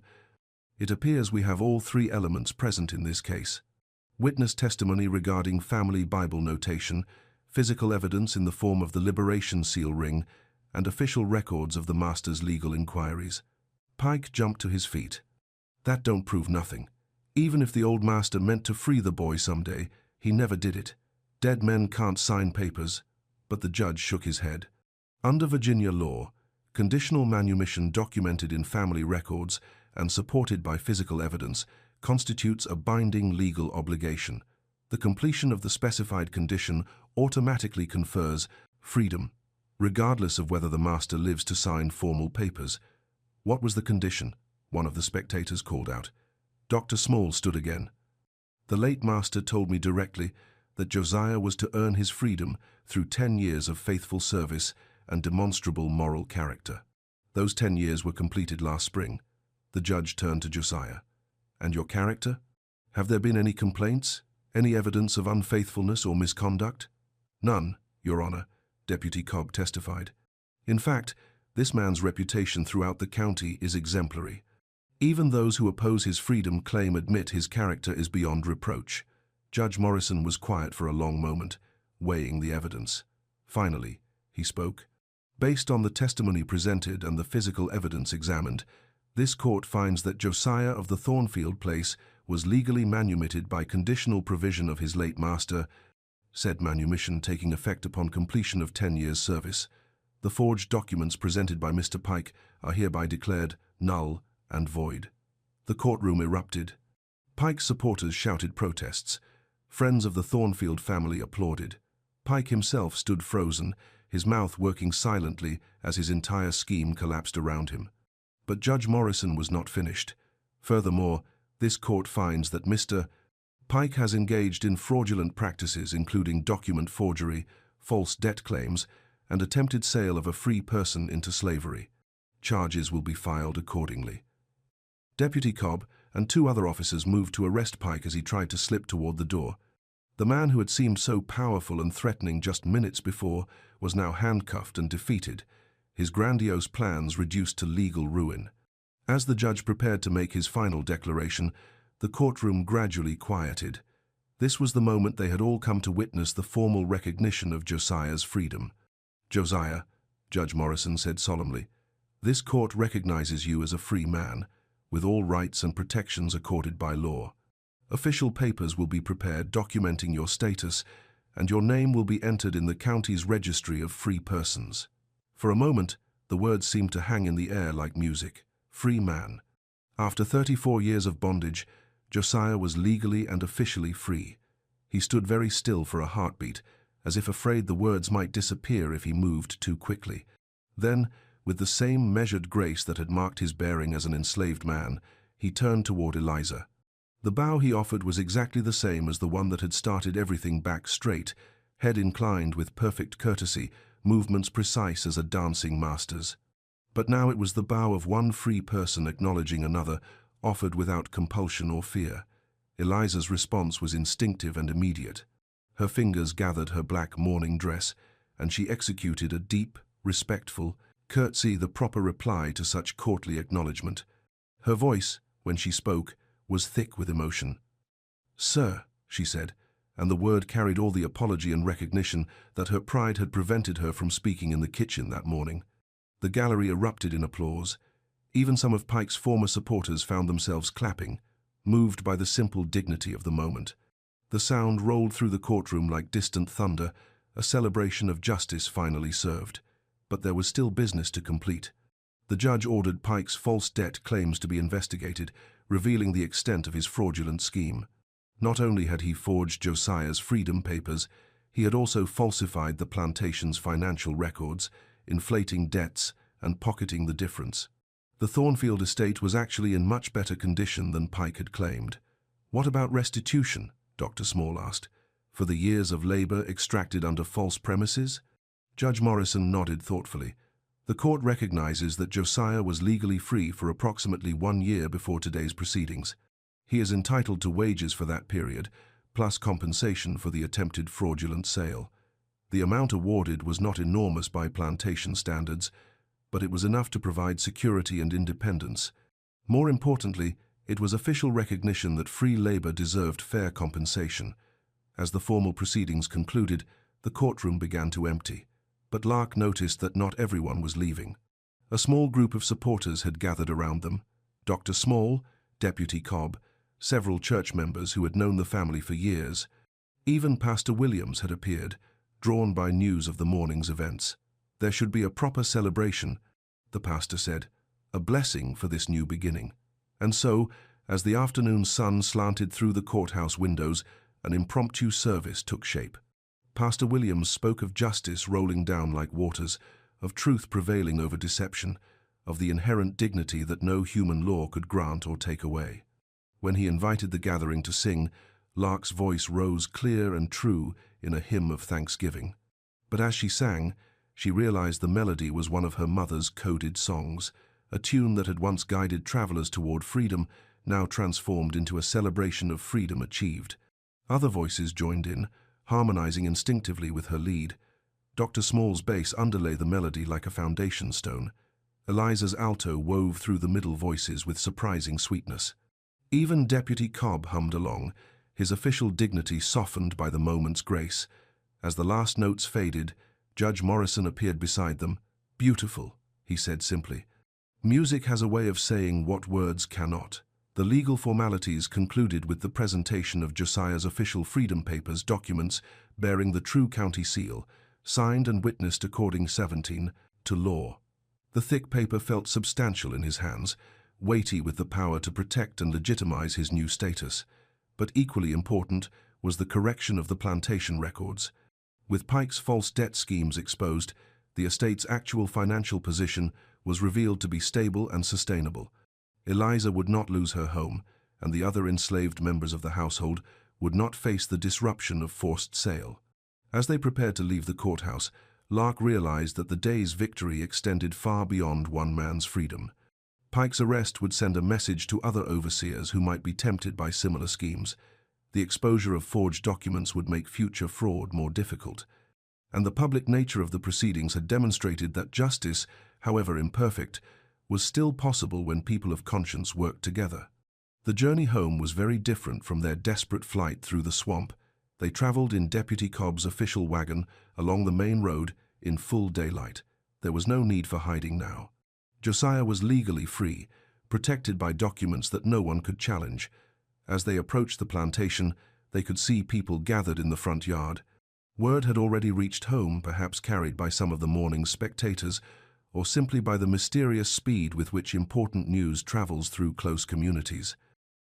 It appears we have all three elements present in this case: witness testimony regarding family Bible notation, physical evidence in the form of the Liberation Seal ring, and official records of the master's legal inquiries. Pike jumped to his feet. That don't prove nothing. Even if the old master meant to free the boy someday, he never did it. Dead men can't sign papers. But the judge shook his head. Under Virginia law, conditional manumission documented in family records and supported by physical evidence constitutes a binding legal obligation. The completion of the specified condition automatically confers freedom, regardless of whether the master lives to sign formal papers. What was the condition? One of the spectators called out. Dr. Small stood again. The late master told me directly that Josiah was to earn his freedom through 10 years of faithful service and demonstrable moral character. Those 10 years were completed last spring. The judge turned to Josiah. And your character? Have there been any complaints? Any evidence of unfaithfulness or misconduct? None, Your Honor, Deputy Cobb testified. In fact, this man's reputation throughout the county is exemplary. Even those who oppose his freedom claim admit his character is beyond reproach. Judge Morrison was quiet for a long moment, weighing the evidence. Finally, he spoke. Based on the testimony presented and the physical evidence examined, this court finds that Josiah of the Thornfield place was legally manumitted by conditional provision of his late master, said manumission taking effect upon completion of 10 years' service. The forged documents presented by Mr. Pike are hereby declared null and void. The courtroom erupted. Pike's supporters shouted protests. Friends of the Thornfield family applauded. Pike himself stood frozen, his mouth working silently as his entire scheme collapsed around him. But Judge Morrison was not finished. Furthermore, this court finds that Mr. Pike has engaged in fraudulent practices including document forgery, false debt claims, and attempted sale of a free person into slavery. Charges will be filed accordingly. Deputy Cobb and 2 other officers moved to arrest Pike as he tried to slip toward the door. The man who had seemed so powerful and threatening just minutes before was now handcuffed and defeated, his grandiose plans reduced to legal ruin. As the judge prepared to make his final declaration, the courtroom gradually quieted. This was the moment they had all come to witness the formal recognition of Josiah's freedom. Josiah, Judge Morrison said solemnly, this court recognizes you as a free man, with all rights and protections accorded by law. Official papers will be prepared documenting your status, and your name will be entered in the county's registry of free persons. For a moment, the words seemed to hang in the air like music. Free man. After 34 years of bondage, Josiah was legally and officially free. He stood very still for a heartbeat, as if afraid the words might disappear if he moved too quickly. Then, with the same measured grace that had marked his bearing as an enslaved man, he turned toward Eliza. The bow he offered was exactly the same as the one that had started everything back straight, head inclined with perfect courtesy, movements precise as a dancing master's. But now it was the bow of one free person acknowledging another, offered without compulsion or fear. Eliza's response was instinctive and immediate. Her fingers gathered her black mourning dress, and she executed a deep, respectful curtsy, the proper reply to such courtly acknowledgment. Her voice, when she spoke, was thick with emotion. "Sir," she said, and the word carried all the apology and recognition that her pride had prevented her from speaking in the kitchen that morning. The gallery erupted in applause. Even some of Pike's former supporters found themselves clapping, moved by the simple dignity of the moment. The sound rolled through the courtroom like distant thunder, a celebration of justice finally served. But there was still business to complete. The judge ordered Pike's false debt claims to be investigated, revealing the extent of his fraudulent scheme. Not only had he forged Josiah's freedom papers, he had also falsified the plantation's financial records, inflating debts and pocketing the difference. The Thornfield estate was actually in much better condition than Pike had claimed. "What about restitution?" Dr. Small asked. "For the years of labor extracted under false premises?" Judge Morrison nodded thoughtfully. The court recognizes that Josiah was legally free for approximately 1 year before today's proceedings. He is entitled to wages for that period, plus compensation for the attempted fraudulent sale. The amount awarded was not enormous by plantation standards, but it was enough to provide security and independence. More importantly, it was official recognition that free labor deserved fair compensation. As the formal proceedings concluded, the courtroom began to empty, but Lark noticed that not everyone was leaving. A small group of supporters had gathered around them: Dr. Small, Deputy Cobb, several church members who had known the family for years. Even Pastor Williams had appeared, drawn by news of the morning's events. There should be a proper celebration, the pastor said, a blessing for this new beginning. And so, as the afternoon sun slanted through the courthouse windows, an impromptu service took shape. Pastor Williams spoke of justice rolling down like waters, of truth prevailing over deception, of the inherent dignity that no human law could grant or take away. When he invited the gathering to sing, Lark's voice rose clear and true in a hymn of thanksgiving. But as she sang, she realized the melody was one of her mother's coded songs, a tune that had once guided travelers toward freedom, now transformed into a celebration of freedom achieved. Other voices joined in, harmonizing instinctively with her lead. Dr. Small's bass underlay the melody like a foundation stone. Eliza's alto wove through the middle voices with surprising sweetness. Even Deputy Cobb hummed along, his official dignity softened by the moment's grace. As the last notes faded, Judge Morrison appeared beside them. "Beautiful," he said simply. "Music has a way of saying what words cannot." The legal formalities concluded with the presentation of Josiah's official Freedom Papers documents bearing the true county seal, signed and witnessed according 17 to law. The thick paper felt substantial in his hands, weighty with the power to protect and legitimize his new status. But equally important was the correction of the plantation records. With Pike's false debt schemes exposed, the estate's actual financial position was revealed to be stable and sustainable. Eliza would not lose her home, and the other enslaved members of the household would not face the disruption of forced sale. As they prepared to leave the courthouse, Lark realized that the day's victory extended far beyond one man's freedom. Pike's arrest would send a message to other overseers who might be tempted by similar schemes. The exposure of forged documents would make future fraud more difficult. And the public nature of the proceedings had demonstrated that justice, however imperfect, was still possible when people of conscience worked together. The journey home was very different from their desperate flight through the swamp. They traveled in Deputy Cobb's official wagon along the main road in full daylight. There was no need for hiding now. Josiah was legally free, protected by documents that no one could challenge. As they approached the plantation, they could see people gathered in the front yard. Word had already reached home, perhaps carried by some of the morning's spectators, or simply by the mysterious speed with which important news travels through close communities.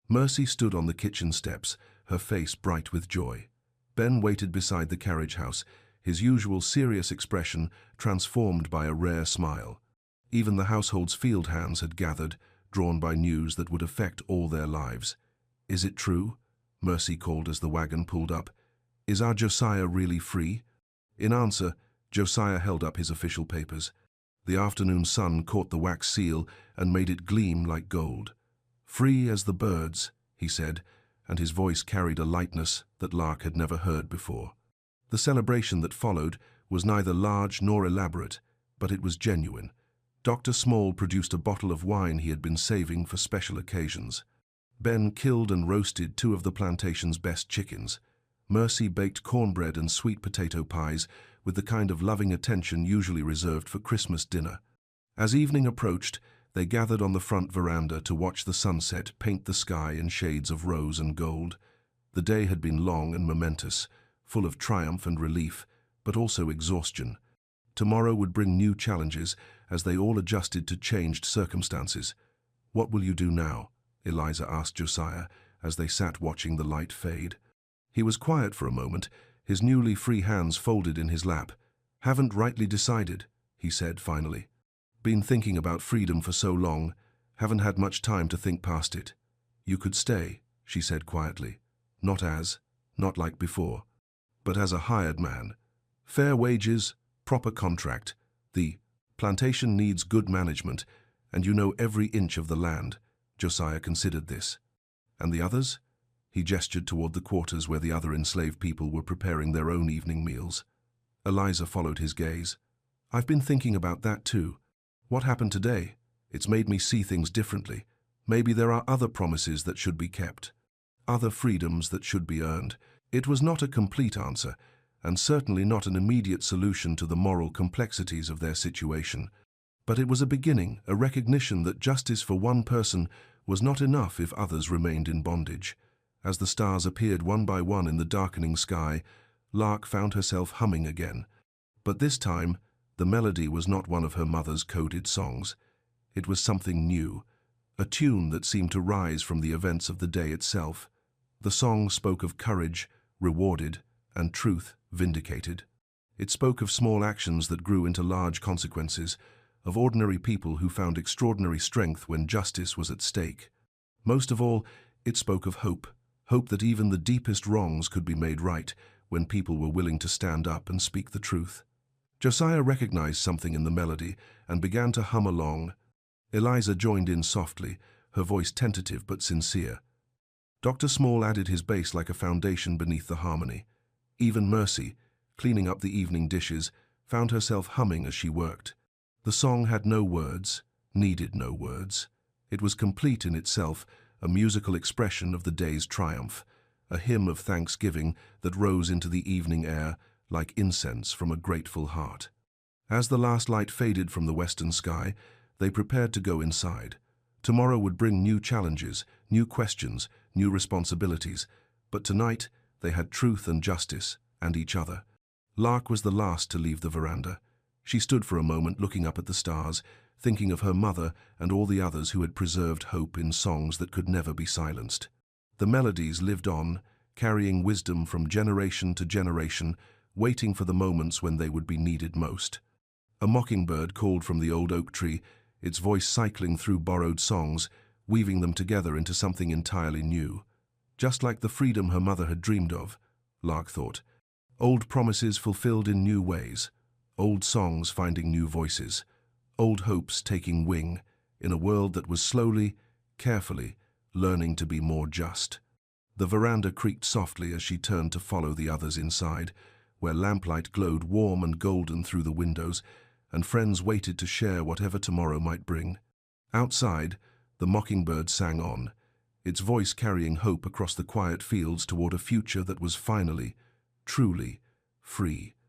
Mercy stood on the kitchen steps, her face bright with joy. Ben waited beside the carriage house, his usual serious expression transformed by a rare smile. Even the household's field hands had gathered, drawn by news that would affect all their lives. "Is it true?" Mercy called as the wagon pulled up. "Is our Josiah really free?" In answer, Josiah held up his official papers. The afternoon sun caught the wax seal and made it gleam like gold. "Free as the birds," he said, and his voice carried a lightness that Lark had never heard before. The celebration that followed was neither large nor elaborate, but it was genuine. Dr. Small produced a bottle of wine he had been saving for special occasions. Ben killed and roasted 2 of the plantation's best chickens. Mercy baked cornbread and sweet potato pies with the kind of loving attention usually reserved for Christmas dinner. As evening approached, they gathered on the front veranda to watch the sunset paint the sky in shades of rose and gold. The day had been long and momentous, full of triumph and relief, but also exhaustion. Tomorrow would bring new challenges as they all adjusted to changed circumstances. "What will you do now?" Eliza asked Josiah as they sat watching the light fade. He was quiet for a moment, his newly free hands folded in his lap. "Haven't rightly decided," he said finally. "Been thinking about freedom for so long, haven't had much time to think past it." "You could stay," she said quietly. Not like before, but as a hired man. Fair wages, proper contract. The plantation needs good management, and you know every inch of the land." Josiah considered this. "And the others?" He gestured toward the quarters where the other enslaved people were preparing their own evening meals. Eliza followed his gaze. "I've been thinking about that too. What happened today? It's made me see things differently. Maybe there are other promises that should be kept, other freedoms that should be earned. It was not a complete answer, and certainly not an immediate solution to the moral complexities of their situation. But it was a beginning, a recognition that justice for one person was not enough if others remained in bondage. As the stars appeared one by one in the darkening sky, Lark found herself humming again. But this time, the melody was not one of her mother's coded songs. It was something new, a tune that seemed to rise from the events of the day itself. The song spoke of courage, rewarded, and truth, vindicated. It spoke of small actions that grew into large consequences, of ordinary people who found extraordinary strength when justice was at stake. Most of all, it spoke of hope, hope that even the deepest wrongs could be made right when people were willing to stand up and speak the truth. Josiah recognized something in the melody and began to hum along. Eliza joined in softly, her voice tentative but sincere. Dr. Small added his bass like a foundation beneath the harmony. Even Mercy, cleaning up the evening dishes, found herself humming as she worked. The song had no words, needed no words. It was complete in itself, a musical expression of the day's triumph, a hymn of thanksgiving that rose into the evening air like incense from a grateful heart. As the last light faded from the western sky, they prepared to go inside. Tomorrow would bring new challenges, new questions, new responsibilities, but tonight they had truth and justice, and each other. Lark was the last to leave the veranda. She stood for a moment looking up at the stars, thinking of her mother and all the others who had preserved hope in songs that could never be silenced. The melodies lived on, carrying wisdom from generation to generation, waiting for the moments when they would be needed most. A mockingbird called from the old oak tree, its voice cycling through borrowed songs, weaving them together into something entirely new. Just like the freedom her mother had dreamed of, Lark thought. Old promises fulfilled in new ways. Old songs finding new voices, old hopes taking wing in a world that was slowly, carefully, learning to be more just. The veranda creaked softly as she turned to follow the others inside, where lamplight glowed warm and golden through the windows, and friends waited to share whatever tomorrow might bring. Outside, the mockingbird sang on, its voice carrying hope across the quiet fields toward a future that was finally, truly, free.